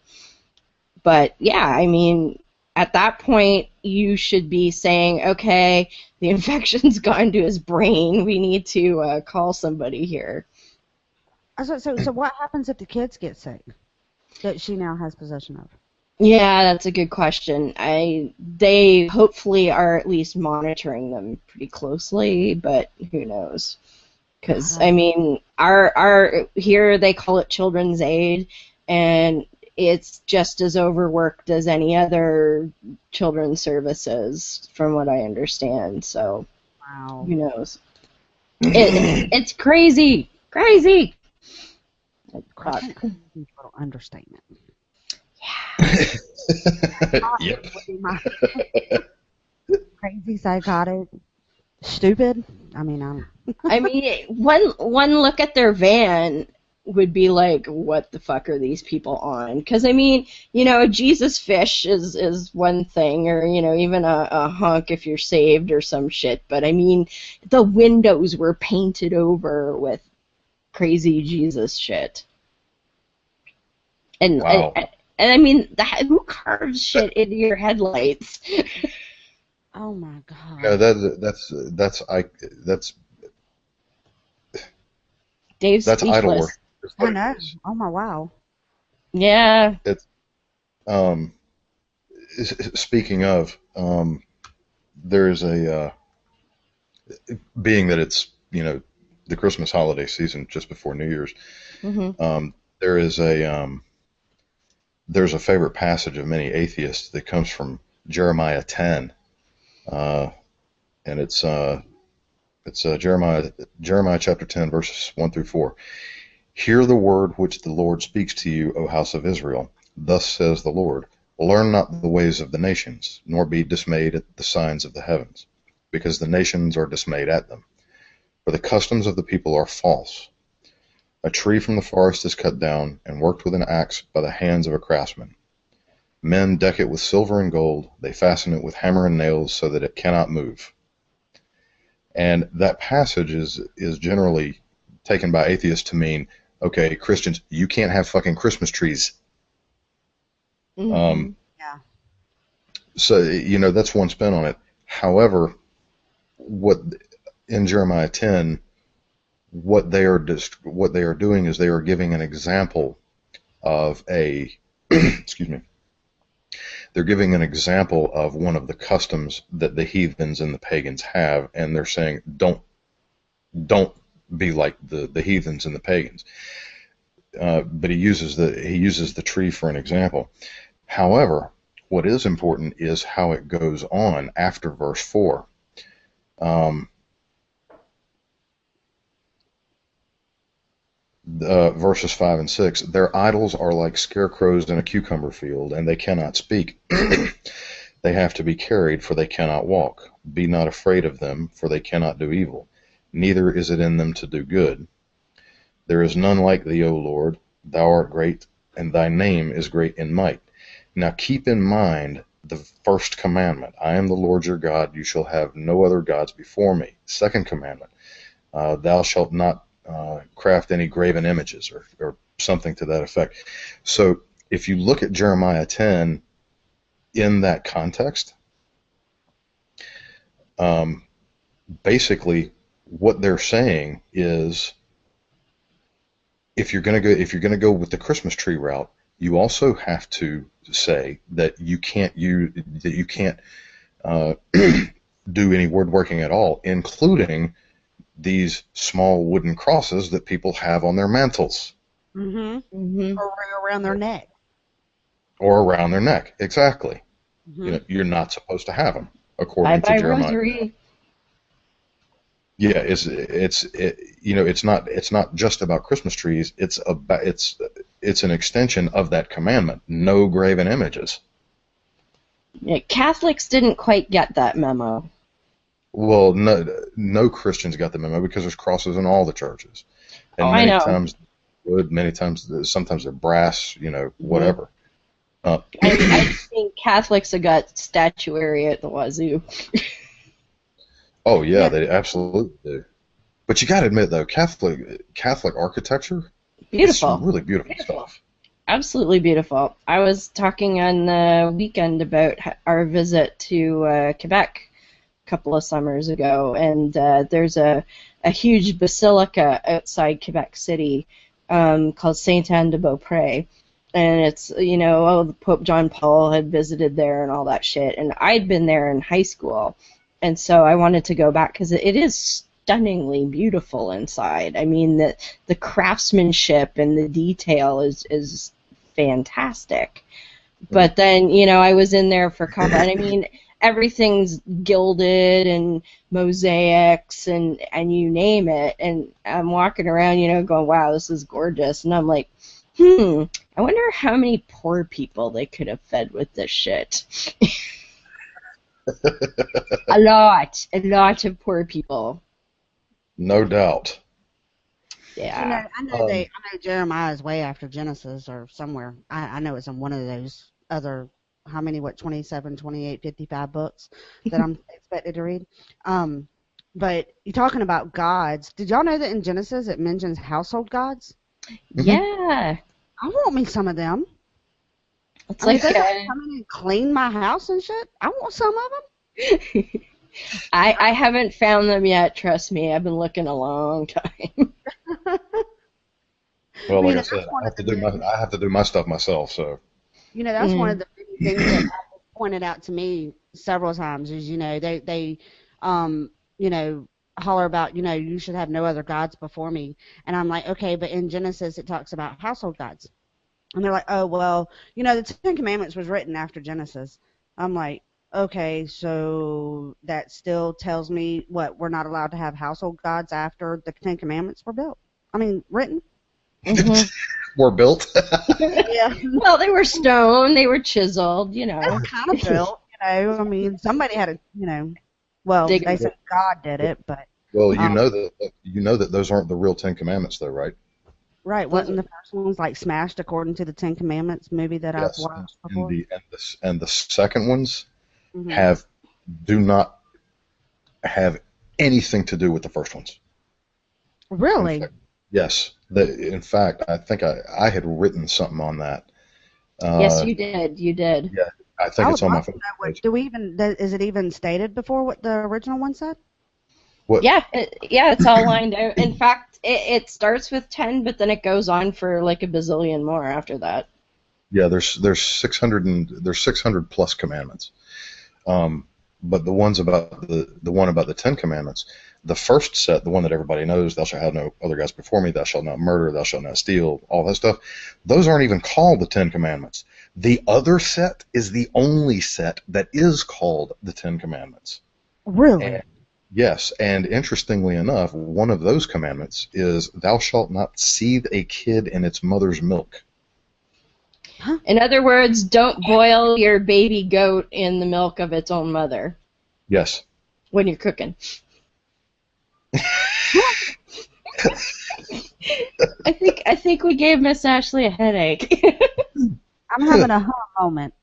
But yeah, I mean, at that point, you should be saying, okay, the infection's gone to his brain. We need to call somebody here. So what happens if the kids get sick that she now has possession of? Yeah, that's a good question. They hopefully are at least monitoring them pretty closely, but who knows? Because I mean, our here they call it children's aid, and it's just as overworked as any other children's services, from what I understand. So Wow. who knows? It's crazy, crazy. I think crazy is a little understatement. Yep. Would be my crazy, psychotic, stupid. I mean, I mean, one look at their van would be like, what the fuck are these people on? Because I mean, a Jesus fish is one thing, or even a hunk if you're saved or some shit. But I mean, the windows were painted over with crazy Jesus shit. And Wow. and I mean, who carves shit into your headlights? oh my God. Yeah, that's Dave's that's idol work. speechless. Is what I it know. is. Oh my wow. Yeah. It's um, speaking of there's a being that it's the Christmas holiday season just before New Year's. Mhm. There is there's a favorite passage of many atheists that comes from Jeremiah 10, and it's Jeremiah chapter 10 verses 1 through 4. Hear the word which the Lord speaks to you, O house of Israel. Thus says the Lord, learn not the ways of the nations, nor be dismayed at the signs of the heavens, because the nations are dismayed at them. For the customs of the people are false. A tree from the forest is cut down and worked with an axe by the hands of a craftsman. Men deck it with silver and gold. They fasten it with hammer and nails so that it cannot move. And that passage is generally taken by atheists to mean, okay, Christians, you can't have fucking Christmas trees. Mhm. Yeah. So that's one spin on it. However, what in Jeremiah 10, what they are doing is they are giving an example of a excuse me. They're giving an example of one of the customs that the heathens and the pagans have, and they're saying don't be like the heathens and the pagans. But he uses the tree for an example. However, what is important is how it goes on after verse 4. Verses 5 and 6, their idols are like scarecrows in a cucumber field, and they cannot speak. They They have to be carried, for they cannot walk. Be not afraid of them, for they cannot do evil. Neither is it in them to do good. There is none like thee, O Lord. Thou art great, and thy name is great in might. Now keep in mind the first commandment. I am the Lord your God. You shall have no other gods before me. Second commandment. Thou shalt not craft any graven images, or something to that effect. So if you look at Jeremiah 10 in that context, basically what they're saying is, if you're going to go with the Christmas tree route, you also have to say that you can't do any woodworking at all, including these small wooden crosses that people have on their mantles. Or around their neck. Or around their neck, exactly. Mm-hmm. You're not supposed to have them, according to Jeremiah. Rosary. Yeah, it's not just about Christmas trees. It's an extension of that commandment. No graven images. Yeah, Catholics didn't quite get that memo. Well, no Christians got the memo, because there's crosses in all the churches, and I know. times wood, sometimes they're brass, whatever. I think Catholics have got statuary at the wazoo. Oh yeah, they absolutely do. But you got to admit, though, Catholic architecture, Beautiful. It's really beautiful stuff. Absolutely beautiful. I was talking on the weekend about our visit to Quebec a couple of summers ago, and there's a huge basilica outside Quebec City called Saint Anne de Beaupré. And it's, the Pope John Paul had visited there and all that shit. And I'd been there in high school. And so I wanted to go back because it is stunningly beautiful inside. I mean, the craftsmanship and the detail is fantastic. But then, I was in there for coffee. And I mean, everything's gilded and mosaics and you name it. And I'm walking around, going, wow, this is gorgeous. And I'm like, I wonder how many poor people they could have fed with this shit. A lot of poor people. No doubt. Yeah. I know Jeremiah is way after Genesis or somewhere. I know it's in one of those other, 27, 28, 55 books that I'm expected to read. But you're talking about gods. Did y'all know that in Genesis it mentions household gods? Yeah. I want me some of them. It's they're gonna come in and clean my house and shit. I want some of them. I haven't found them yet. Trust me, I've been looking a long time. Well, like I said, I have to do my stuff myself. So. That's one of the things that pointed out to me several times is they holler about you should have no other gods before me, and I'm like, okay, but in Genesis it talks about household gods, and they're like, oh well, the Ten Commandments was written after Genesis. I'm like, okay, so that still tells me what, we're not allowed to have household gods after the Ten Commandments were written. Were built. Yeah. Well, they were stone, they were chiseled, They were kind of built, somebody had to, well, they said God did it, but. Well, you know that those aren't the real Ten Commandments, though, right? Right. Wasn't the first ones smashed according to the Ten Commandments movie that I've watched before? And the second ones do not have anything to do with the first ones. Really? Yes. In fact, I think I had written something on that. Yes, you did. Yeah, I think it's on my phone. Is it even stated before what the original one said? What? Yeah, it's all lined out. In fact, it starts with 10, but then it goes on for like a bazillion more after that. Yeah, there's 600 plus commandments. But the one about the Ten Commandments, the first set, the one that everybody knows, thou shalt have no other gods before me, thou shalt not murder, thou shalt not steal, all that stuff, those aren't even called the Ten Commandments. The other set is the only set that is called the Ten Commandments. Really? Yes, and interestingly enough, one of those commandments is thou shalt not seethe a kid in its mother's milk. Huh? In other words, don't boil your baby goat in the milk of its own mother Yes. when you're cooking. I think we gave Miss Ashley a headache. I'm having a moment.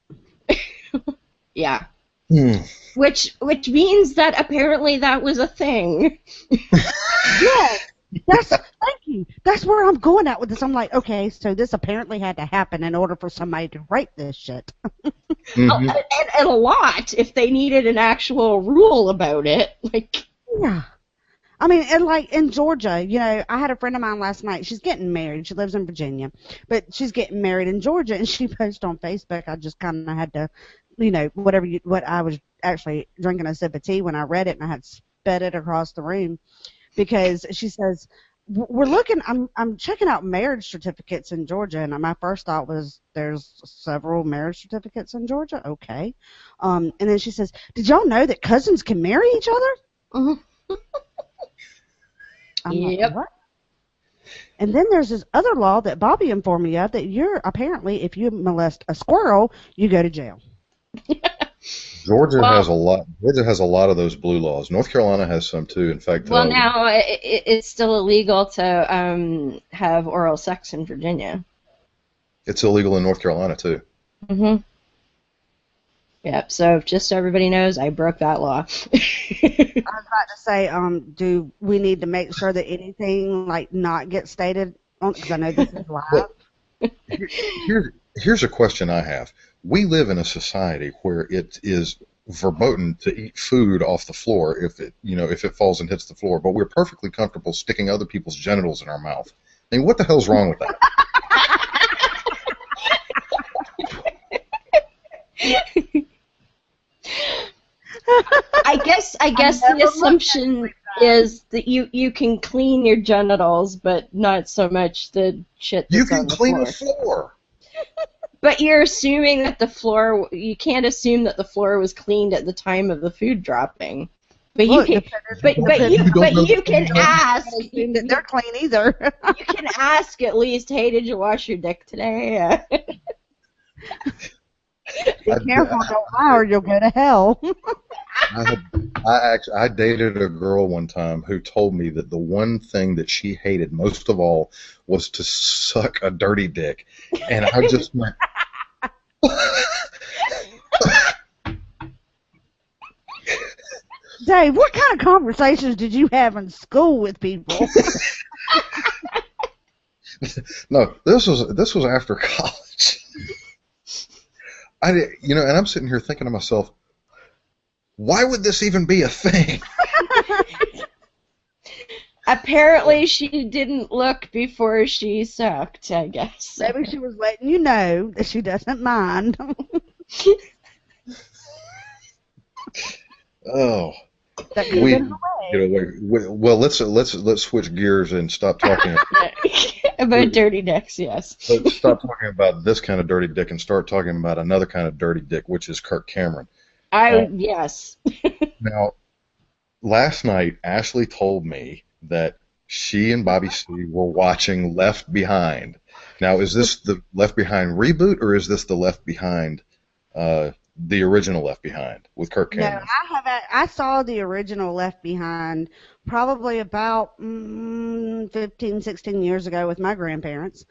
Yeah. Hmm. Which means that apparently that was a thing. Yes. Thank you. That's where I'm going at with this. I'm like, okay, so this apparently had to happen in order for somebody to write this shit. Mhm. And a lot if they needed an actual rule about it. Like, Yeah. I mean, and like in Georgia, you know, I had a friend of mine last night. She's getting married. She lives in Virginia, but she's getting married in Georgia, and she posted on Facebook. I just kind of had to, you know, what I was actually drinking a sip of tea when I read it, and I had sped it across the room because she says, "We're looking. I'm checking out marriage certificates in Georgia," and my first thought was, "There's several marriage certificates in Georgia." Okay, and then she says, "Did y'all know that cousins can marry each other?" I'm like, yep. what? And then there's this other law that Bobby informed me of that you're apparently, if you molest a squirrel, you go to jail. Georgia Well- has a lot. Georgia has a lot of those blue laws. North Carolina has some too. In fact, Well, now it's still illegal to have oral sex in Virginia. it's illegal in North Carolina too. Mm-hmm. Yep. So just so everybody knows, I broke that law. I was about to say, do we need to make sure that anything like not gets stated on? Because I know this is live. Here's a question I have. We live in a society where it is verboten to eat food off the floor if it falls and hits the floor, but we're perfectly comfortable sticking other people's genitals in our mouth. I mean, what the hell's wrong with that? I guess the assumption is that you can clean your genitals, but not so much the shit that's You can on the clean floor. a floor. But you're assuming that you can't assume that the floor was cleaned at the time of the food dropping. But Look, you can, but you can ask. That they're clean either. You can ask at least, hey, did you wash your dick today? Be careful, don't lie or you'll go to hell. I dated a girl one time who told me that the one thing that she hated most of all was to suck a dirty dick, and I just went. Dave, what kind of conversations did you have in school with people? No, this was after college. And I'm sitting here thinking to myself, why would this even be a thing? Apparently, she didn't look before she sucked, I guess. Maybe she was letting you know that she doesn't mind. Oh, That could have been her way. well, let's switch gears and stop talking. About dirty dicks, yes. Let's stop talking about this kind of dirty dick and start talking about another kind of dirty dick, which is Kirk Cameron. Yes. Now, last night, Ashley told me that she and Bobby C were watching Left Behind. Now, is this the Left Behind reboot, or is this the Left Behind, the original Left Behind with Kirk Cameron? No, I saw the original Left Behind probably about 15, 16 years ago with my grandparents.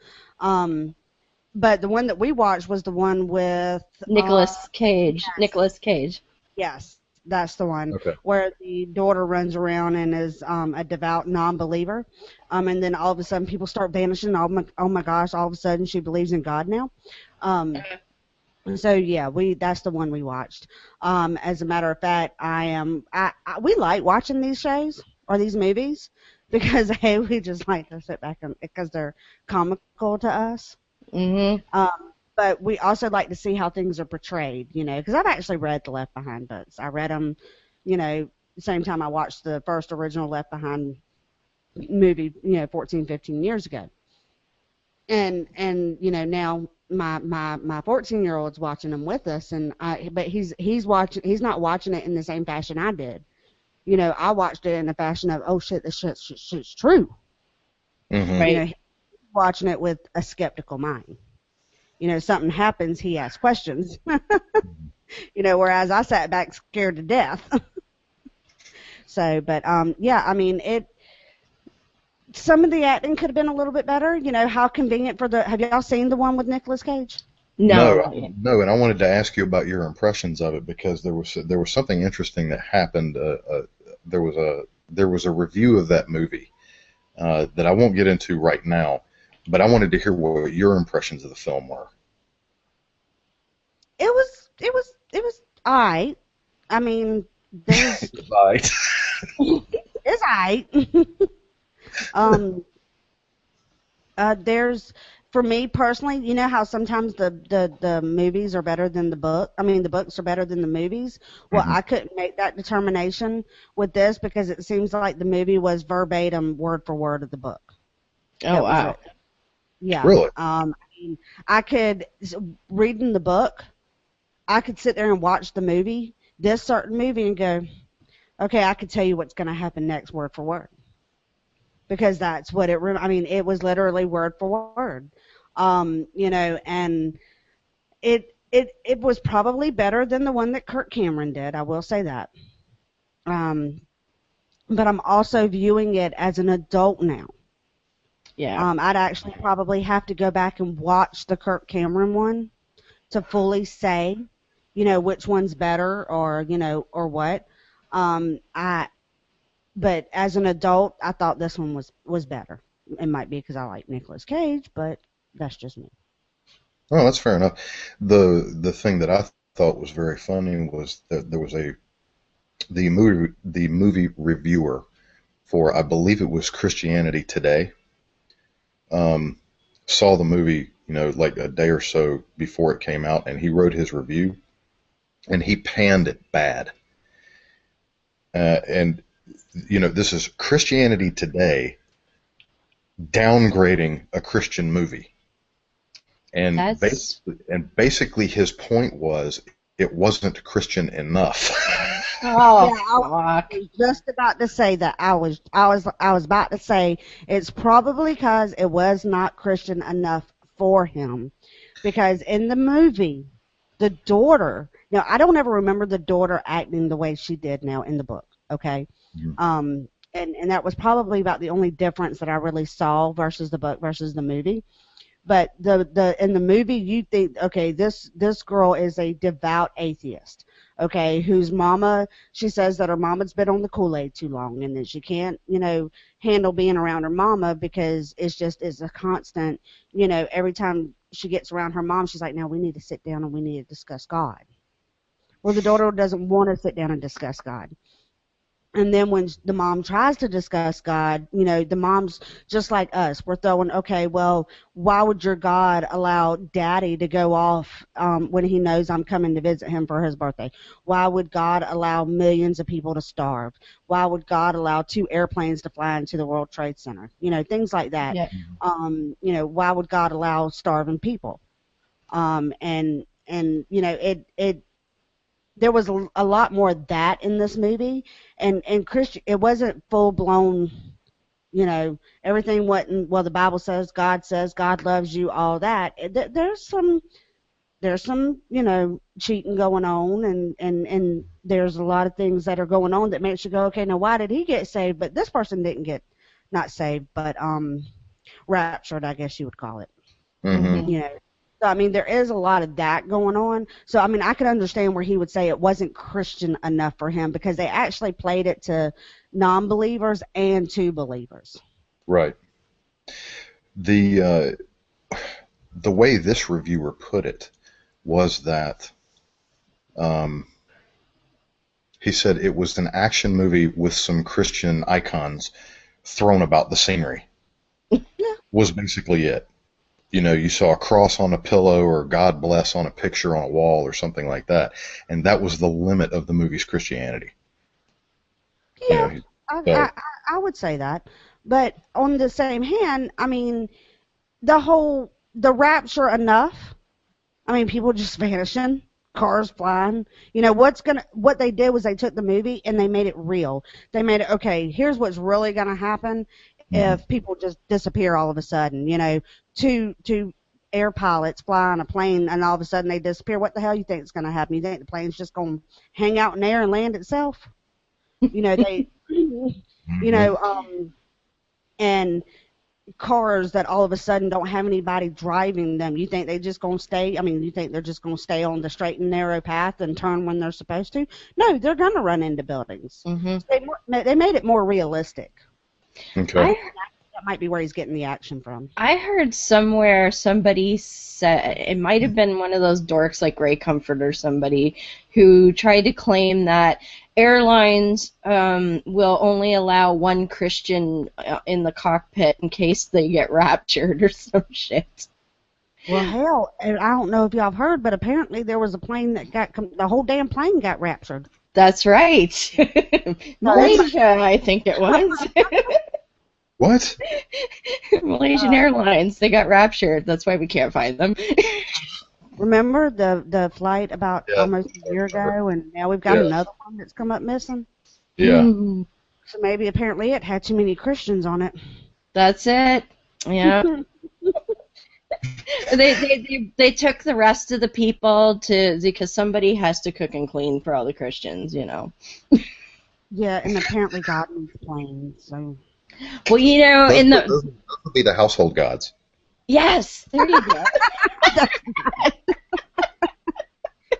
But the one that we watched was the one with Nicolas Cage. yes. Nicolas Cage. Yes, that's the one. Okay. Where the daughter runs around and is a devout non-believer. And then all of a sudden people start vanishing. Oh my gosh, all of a sudden she believes in God now. So yeah, that's the one we watched. As a matter of fact, we like watching these shows or these movies because hey, we just like to sit back and because they're comical to us. Mm-hmm. But we also like to see how things are portrayed, because I've actually read the Left Behind books. I read them, the same time I watched the first original Left Behind movie, 14, 15 years ago. And now my 14-year-old's watching them with us, but he's not watching it in the same fashion I did. I watched it in the fashion of, oh shit, this shit's true. Mm-hmm. Right. He's watching it with a skeptical mind. something happens, he asks questions. Whereas I sat back scared to death. So, but yeah, I mean, some of the acting could have been a little bit better. How convenient for have y'all seen the one with Nicolas Cage? No. No, and I wanted to ask you about your impressions of it because there was something interesting that happened. There was a review of that movie that I won't get into right now, but I wanted to hear what your impressions of the film were. It was alright. I mean, there's Right. it's alright. There's, for me personally, you know how sometimes the movies are better than the book. I mean, the books are better than the movies. Well, Mm-hmm. I couldn't make that determination with this because it seems like the movie was verbatim, word for word of the book. Oh, wow. Yeah. Really? I mean, reading the book, I could sit there and watch the movie, this certain movie, and go, okay, I could tell you what's going to happen next, word for word. Because that's what it was literally word for word. And it was probably better than the one that Kirk Cameron did. I will say that. But I'm also viewing it as an adult now. Yeah. I'd actually probably have to go back and watch the Kirk Cameron one to fully say, which one's better or what. But as an adult, I thought this one was better. It might be because I like Nicolas Cage, but that's just me. Oh, that's fair enough. The thing that I thought was very funny was that there was the movie reviewer for, I believe it was Christianity Today, saw the movie, like a day or so before it came out, and he wrote his review, and he panned it bad. And this is Christianity Today downgrading a Christian movie. And That's basically his point was it wasn't Christian enough. oh Yeah, I fuck. was just about to say that. I was about to say it's probably because it was not Christian enough for him, because in the movie, the daughter. Now I don't ever remember the daughter acting the way she did now in the book. Okay, and that was probably about the only difference that I really saw versus the book versus the movie. But in the movie, you think, okay, this girl is a devout atheist, okay, whose mama, she says that her mama's been on the Kool-Aid too long and that she can't, handle being around her mama because it's a constant, every time she gets around her mom, she's like, now we need to sit down and we need to discuss God. Well, the daughter doesn't want to sit down and discuss God. And then when the mom tries to discuss God, the mom's just like us. We're throwing, okay, well, why would your God allow daddy to go off when he knows I'm coming to visit him for his birthday? Why would God allow millions of people to starve? Why would God allow 2 airplanes to fly into the World Trade Center? Things like that. Yeah. Why would God allow starving people? It there was a lot more of that in this movie, and Christian, it wasn't full blown, everything wasn't, well, the Bible says, God loves you, all that. There's some cheating going on, and there's a lot of things that are going on that makes you go, okay, now why did he get saved, but this person didn't get, not saved, but raptured, I guess you would call it. Mm-hmm. So, I mean, there is a lot of that going on. So, I mean, I could understand where he would say it wasn't Christian enough for him because they actually played it to non-believers and to believers. Right. The way this reviewer put it was that he said it was an action movie with some Christian icons thrown about the scenery. Yeah. Was basically it. You saw a cross on a pillow or God bless on a picture on a wall or something like that. And that was the limit of the movie's Christianity. Yeah, So, I would say that. But on the same hand, I mean, the rapture enough. I mean, people just vanishing, cars flying. What they did was they took the movie and they made it real. They made it, okay, here's what's really going to happen if people just disappear all of a sudden, to air pilots fly on a plane and all of a sudden they disappear. What the hell you think is going to happen? You think the plane's just going to hang out in the air and land itself? You know, Mhm. and cars that all of a sudden don't have anybody driving them. You think they just going to stay? I mean, you think they're just going to stay on the straight and narrow path and turn when they're supposed to? No, they're going to run into buildings. Hmm. So they made it more realistic. Okay. I That might be where he's getting the action from. I heard somewhere somebody said it might have been one of those dorks like Ray Comfort or somebody who tried to claim that airlines will only allow one Christian in the cockpit in case they get raptured or some shit. Well, hell, and I don't know if y'all have heard, but apparently there was a plane that the whole damn plane got raptured. That's right. Malaysia, I think it was. What? Malaysian Airlines, they got raptured. That's why we can't find them. Remember the flight about Yeah. almost a year ago, and now we've got Yeah. another one that's come up missing? Yeah. Mm, So maybe apparently it had too many Christians on it. that's it. Yeah. They took the rest of the people because somebody has to cook and clean for all the Christians, you know. Yeah, and apparently God needs planes, so... Well, you know, Those, in would- the those would be the household gods. yes, there you go.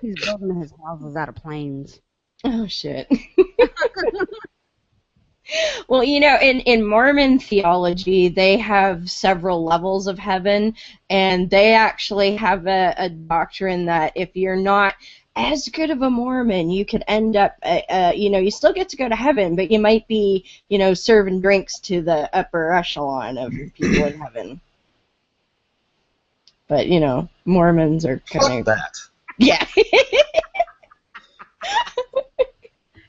He's building his houses out of planes. Oh shit. Well, you know, in Mormon theology, they have several levels of heaven, and they actually have a doctrine that if you're not as good of a Mormon, you could end up, you know, you still get to go to heaven, but you might be, you know, serving drinks to the upper echelon of people in heaven. But, you know, Mormons are Fuck kind of, that. yeah.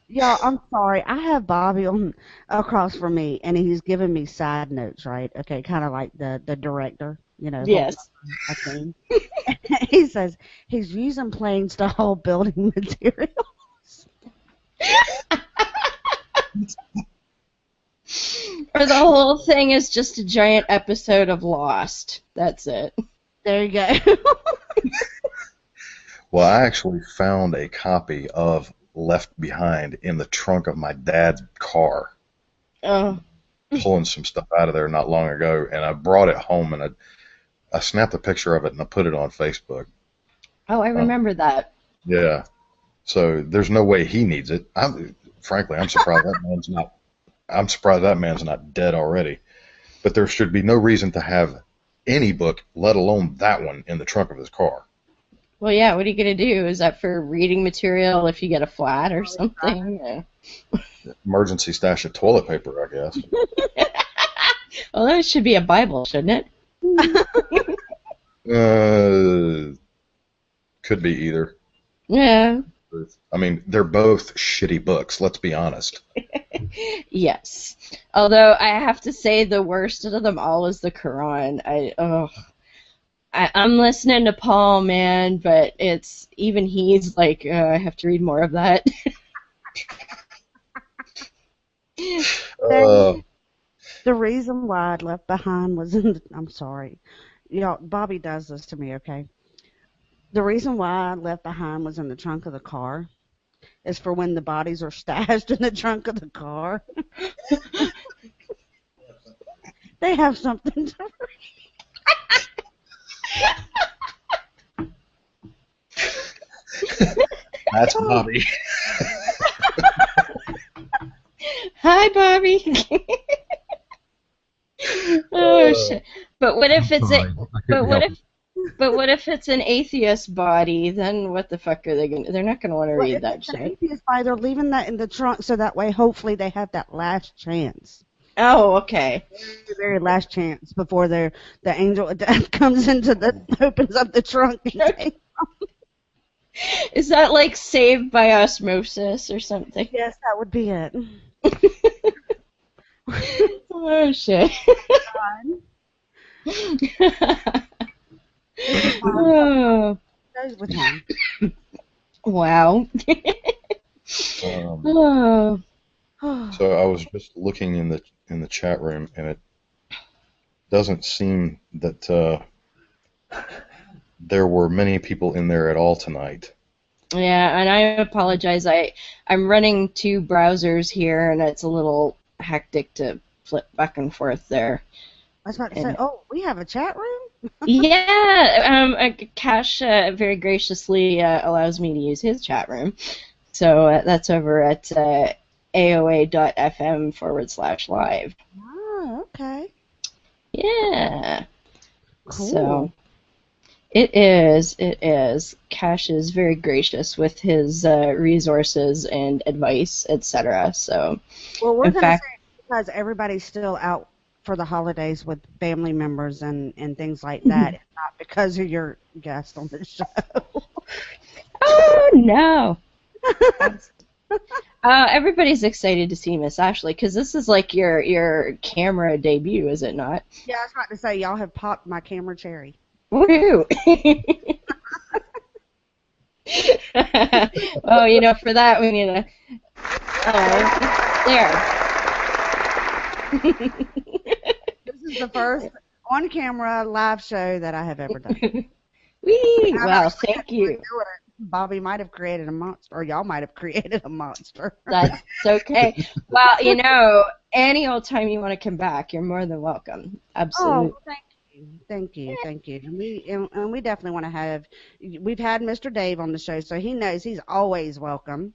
Y'all, I'm sorry. I have Bobby on across from me, and he's giving me side notes, right? Okay, kind of like the director, you know, holding Yes. a thing. He says he's using planes to haul building materials. Or the whole thing is just a giant episode of Lost. That's it. There you go. Well, I actually found a copy of Left Behind in the trunk of my dad's car, Oh, pulling some stuff out of there not long ago, and I brought it home and I snapped a picture of it and I put it on Facebook. oh, I remember that. Yeah. So there's no way he needs it. Frankly, I'm surprised that man's not. I'm surprised that man's not dead already. But there should be no reason to have any book, let alone that one, in the trunk of his car. Well, yeah, what are you going to do? Is that for reading material if you get a flat or something? Yeah. Emergency stash of toilet paper, I guess. Well, that should be a Bible, shouldn't it? Could be either. Yeah. I mean, they're both shitty books, let's be honest. Yes. Although I have to say the worst of them all is the Quran. I'm listening to Paul, man, but it's even he's like, I have to read more of that. Uh, The reason why I'd left behind was in the, I'm sorry. Y'all, Bobby does this to me, okay? The reason why I left behind was in the trunk of the car is for when the bodies are stashed in the trunk of the car. They have something to that's Bobby. Hi, Bobby. Oh shit! But what if it's Sorry, I couldn't help it. but what if it's an atheist body? Then what the fuck are they gonna? They're not gonna want to Well, read if that it's an shit. atheist body, they're leaving that in the trunk so that way hopefully they have that last chance. Oh, okay. The very last chance before the angel of death comes into opens up the trunk and takes. Is that like Saved by Osmosis or something? Yes, that would be it. Oh shit. Oh, Goes with him. wow. Oh. So I was just looking in the chat room, and it doesn't seem that there were many people in there at all tonight. Yeah, and I apologize. I'm running two browsers here, and it's a little hectic to flip back and forth there. I was about to say, oh, we have a chat room? Yeah, Cash very graciously allows me to use his chat room. So that's over at aoa.fm/live. Oh, okay. Yeah. Cool. So it is. Cash is very gracious with his resources and advice, etc. So, Well, we're in going to fact, say because everybody's still out for the holidays with family members and things like that, it's not because of your guest on the show. oh no. Everybody's excited to see Miss Ashley because this is like your camera debut, is it not? Yeah, I was about to say, y'all have popped my camera cherry. Woo! Oh, you know, for that we need a. There. This is the first on-camera live show that I have ever done. Wee! Well, thank you. Bobby might have created a monster, or y'all might have created a monster. That's okay. Well, you know, any old time you want to come back, you're more than welcome. Absolutely. Oh, thank you. And we definitely want to have. We've had Mr. Dave on the show, so he knows he's always welcome.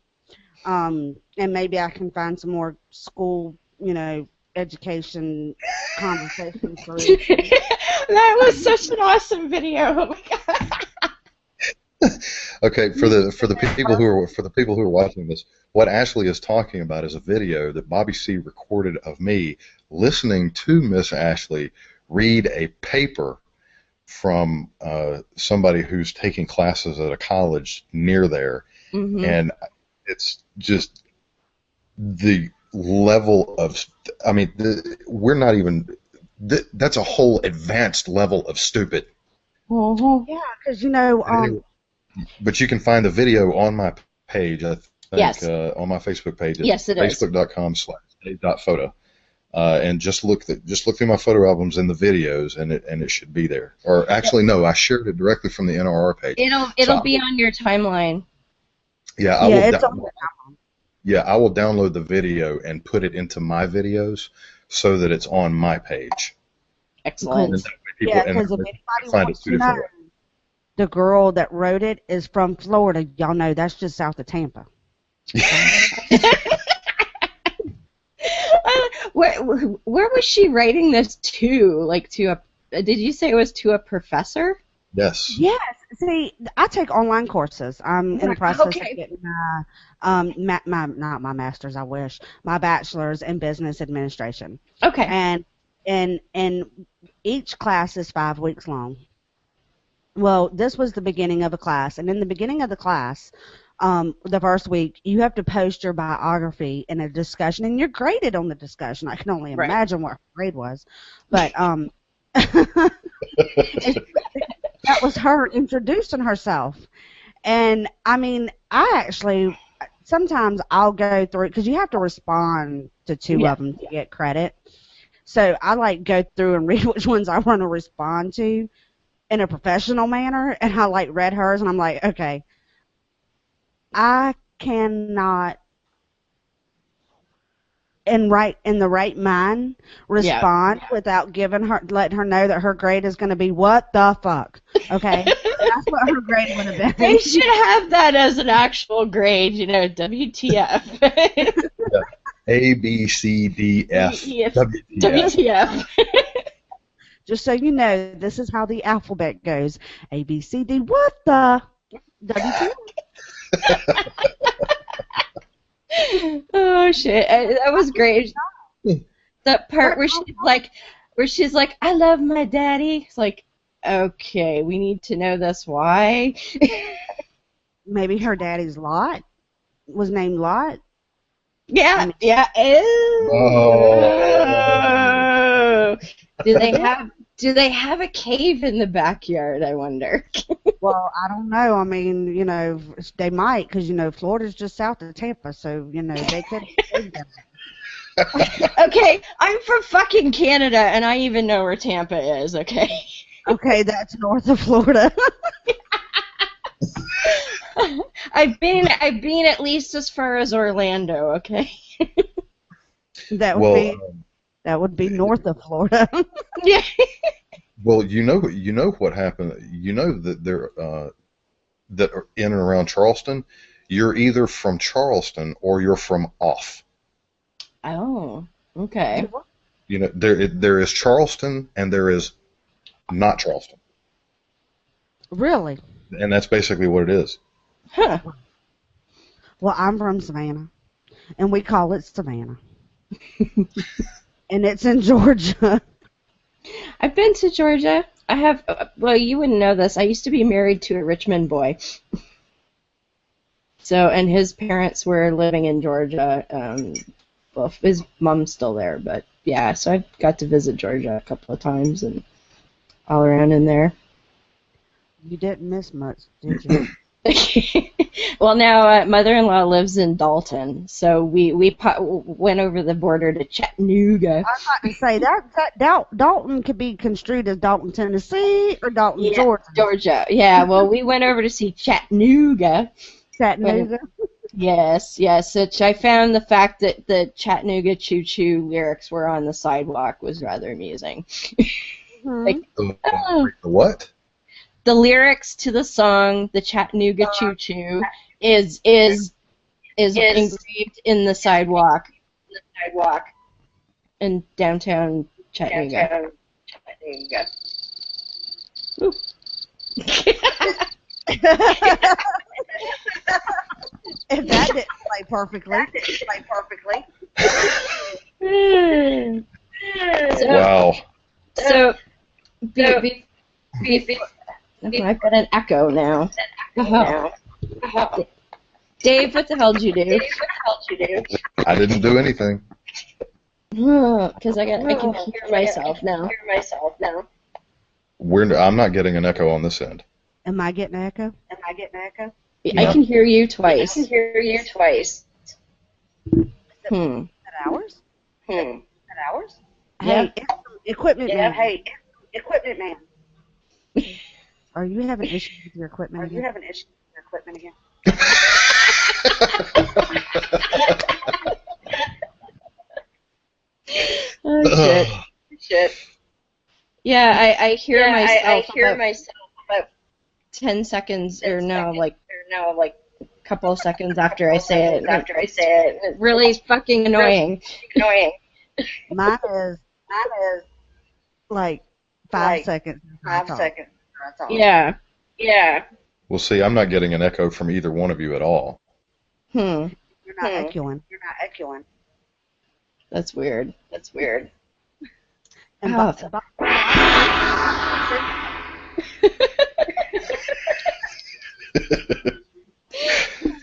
And maybe I can find some more school, education conversations for you. That was such an awesome video. Oh my God. Okay, for the people who are watching this, what Ashley is talking about is a video that Bobby C recorded of me listening to Miss Ashley read a paper from somebody who's taking classes at a college near there, and it's just the level of, I mean, we're not even, that's a whole advanced level of stupid. Yeah, because but you can find the video on my page, I think, yes. On my Facebook page. Yes, it is. Facebook.com/dave.photo. And just look through my photo albums and the videos, and it should be there. Or actually, no, I shared it directly from the NRR page. It'll be on your timeline. Yeah, I will download the video and put it into my videos so that it's on my page. Excellent. Because if anybody wants to know, the girl that wrote it is from Florida. Y'all know that's just south of Tampa. Where was she writing this to? Like did you say it was to a professor? Yes. Yes. See, I take online courses. I'm in the process of getting not my master's, I wish, my bachelor's in business administration. Okay. And each class is 5 weeks long. Well, this was the beginning of a class, and in the beginning of the class, the first week, you have to post your biography in a discussion, and you're graded on the discussion. I can only imagine what her grade was, but that was her introducing herself. And I mean, sometimes I'll go through, because you have to respond to 2 of them to get credit. So I go through and read which ones I want to respond to in a professional manner, and I read hers, and I'm like, okay, I cannot in the right mind respond without letting her know that her grade is going to be what the fuck. Okay, that's what her grade would have been. They should have that as an actual grade, WTF. A, B, C, D, F, WTF. Just so you know, this is how the alphabet goes. A, B, C, D, what the? WTF. Oh shit! That was great. That part where she's like, I love my daddy. It's like, okay, we need to know this. Why? Maybe her daddy's Lot was named Lot. Yeah. Oh. Do they have a cave in the backyard, I wonder? Well, I don't know. I mean, they might, because, Florida's just south of Tampa, so, they could. Okay, I'm from fucking Canada, and I even know where Tampa is, okay? Okay, that's north of Florida. I've been at least as far as Orlando. Okay. That would Well, be that would be north of Florida. Yeah. well, you know what happened. You know that that are in and around Charleston. You're either from Charleston or you're from off. Oh. Okay. You know, there is Charleston and there is not Charleston, Really? and that's basically what it is. Huh. Well, I'm from Savannah, and we call it Savannah, and it's in Georgia. I've been to Georgia. I have. Well, you wouldn't know this. I used to be married to a Richmond boy. So, and his parents were living in Georgia. Well, his mom's still there, but yeah. So I got to visit Georgia a couple of times and all around in there. You didn't miss much, did you? Well, now mother-in-law lives in Dalton, so we went over the border to Chattanooga. I was about to say that Dalton could be construed as Dalton, Tennessee, or Dalton, Yeah, Georgia. Georgia. Yeah. Well, we went over to see Chattanooga. Chattanooga. Yes, which I found the fact that the Chattanooga Choo Choo lyrics were on the sidewalk was rather amusing. Like, oh. The what? The lyrics to the song "The Chattanooga Choo Choo" is engraved in the sidewalk in downtown Chattanooga. Ooh. If that didn't play perfectly. Wow. So, I've got an echo now. Dave, what the hell did you do? I didn't do anything. Because I can hear myself now. I'm not getting an echo on this end. Am I getting an echo? I can hear you twice. Is Hmm. that ours? Yeah. Hey, equipment man. Are you having issues with your equipment again? Oh, shit. Yeah, I hear myself about 10 seconds, or no, like a couple of seconds after I say it. It's really fucking annoying. Mine is like 5 seconds. Yeah. Well, see, I'm not getting an echo from either one of you at all. Hmm. You're not echoing. That's weird. And Oh.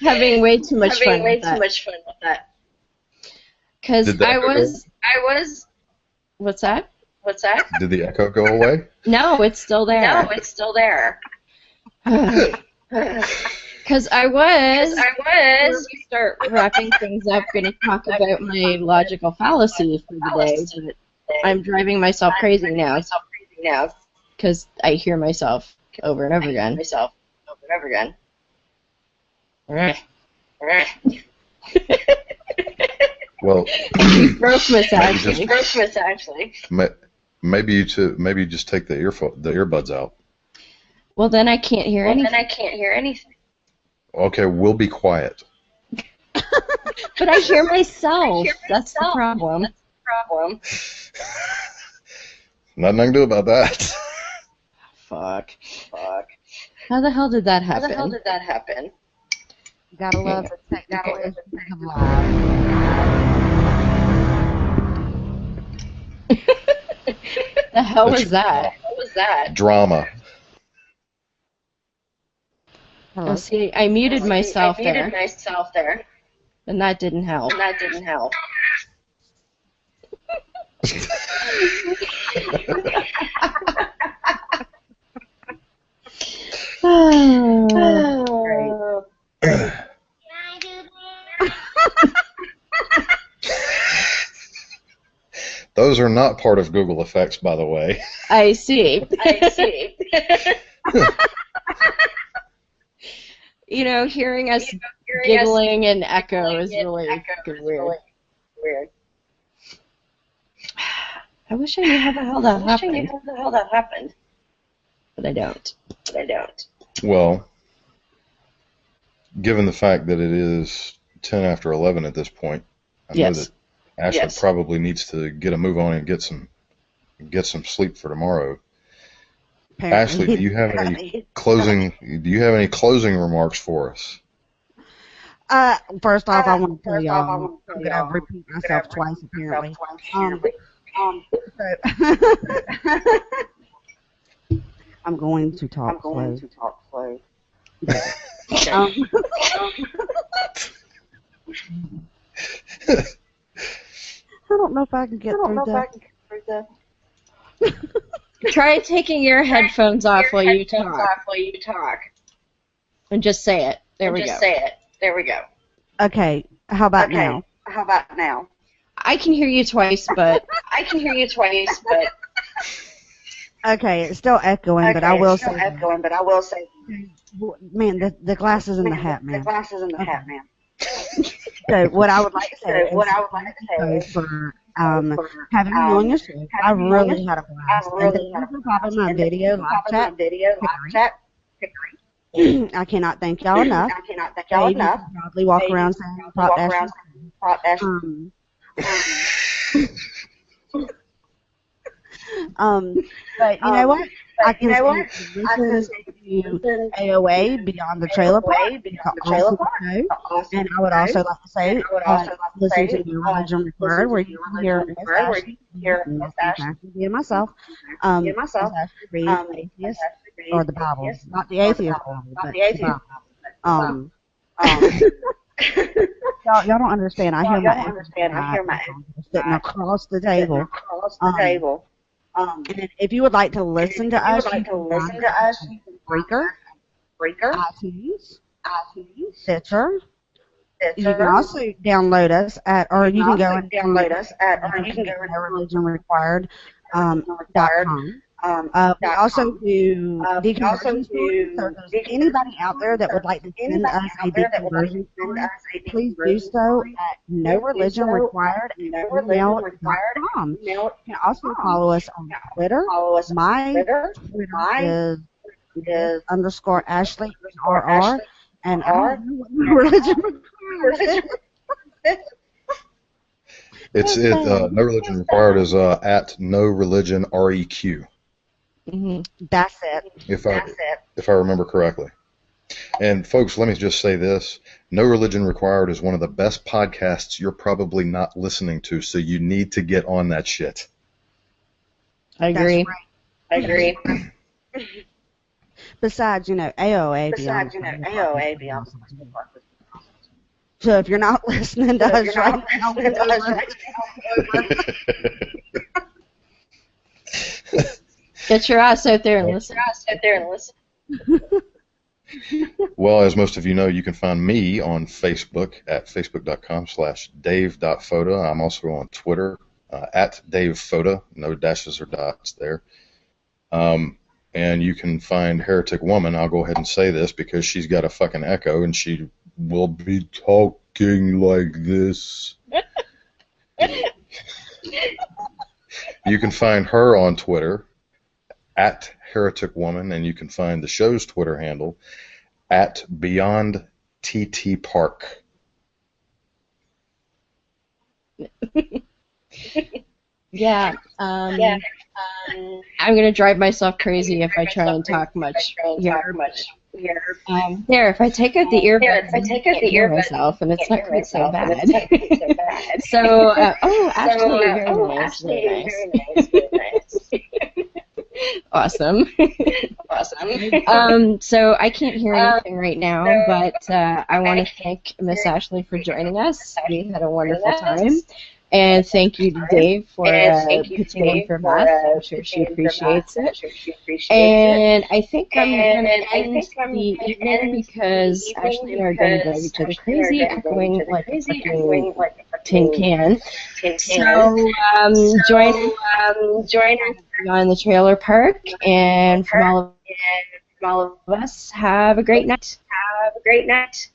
Having way too much fun with that. Because Did the I echo was. What's that? Did the echo go away? No, it's still there. Because I was. Before we start wrapping things up, going to talk about my logical fallacy for the day, but I'm driving myself crazy now because I hear myself over and over again. Well, You broke Miss Ashley. maybe you just take the earbuds out. Well, then I can't hear anything. Okay, we'll be quiet. But I hear myself. That's the problem. Nothing I can do about that. Fuck. How the hell did that happen? You gotta love the technical issues of life. The hell was that? Drama. Hello? Oh, see, I muted myself there, and that didn't help. Oh, great. Those are not part of Google Effects, by the way. I see. hearing us giggling and echo is really fucking weird. I wish I knew how the hell that happened. But I don't. Well, given the fact that it is 10 after 11 at this point, I know that Ashley probably needs to get a move on and get some sleep for tomorrow. Apparently. Ashley, do you have any closing remarks for us? First off, I want to tell y'all, I'm going to repeat myself twice, apparently. I'm going to talk slow. I don't know if I can get through that. Try taking your headphones off while you talk. And just say it. There we go. Okay, how about now? I can hear you twice, but... Okay, it's still echoing, but I will say... Man, the glasses in the hat, man. So what I would like to say is for having me on your show. I really had a blast. And thank you for popping my video live chat. I cannot thank y'all enough. You can probably walk around saying Pop Ashley. But you know what? I can listen to AOA Beyond the Trailer Park. It's an awesome show. And I would also like to say, listen to New Religion Required, where you can hear Miss Ashley and myself. Miss Ashley read Atheists, or the Bible. Not the Atheist Bible, but the Bible. Y'all don't understand. I hear my sitting across the table. And if you would like to listen to us, you can listen to us. Breaker, iTunes, Stitcher. You can also download us or you can go and download us at religionrequired.com. We also do deconversion stories, so if there's anybody out there that would like to send us a deconversion story, please do so at noreligionrequired@gmail.com. You can also follow us on Twitter. My Twitter is @Ashley RR, and I don't know what No Religion Required is. It's No Religion Required is at No Religion REQ. Mm-hmm. That's it. If I remember correctly. And folks, let me just say this: No Religion Required is one of the best podcasts you're probably not listening to, so you need to get on that shit. I agree. Besides, AOA Beyond. So if you're not listening to us right now, get your ass out there and listen. Well, as most of you know, you can find me on Facebook at facebook.com/dave.photo. I'm also on Twitter at davephoto, no dashes or dots there. And you can find Heretic Woman. I'll go ahead and say this because she's got a fucking echo and she will be talking like this. You can find her on Twitter at Heretic Woman, and you can find the show's Twitter handle at Beyond TT Park. Yeah. I'm gonna drive myself crazy if I try and talk much here. There, if I take out the earbuds, I can't hear myself, and it's not quite so bad. So, actually, very nice. Awesome. So I can't hear anything right now, but I want to thank Miss Ashley for joining us. We had a wonderful time. And thank you to Dave for pitching in for Beth. I'm sure she appreciates it. And I think I'm going to end the evening because Ashley and I are going to drive each other crazy, echoing like a fucking tin can. So join us on the trailer park, and from all of us, have a great night. Have a great night.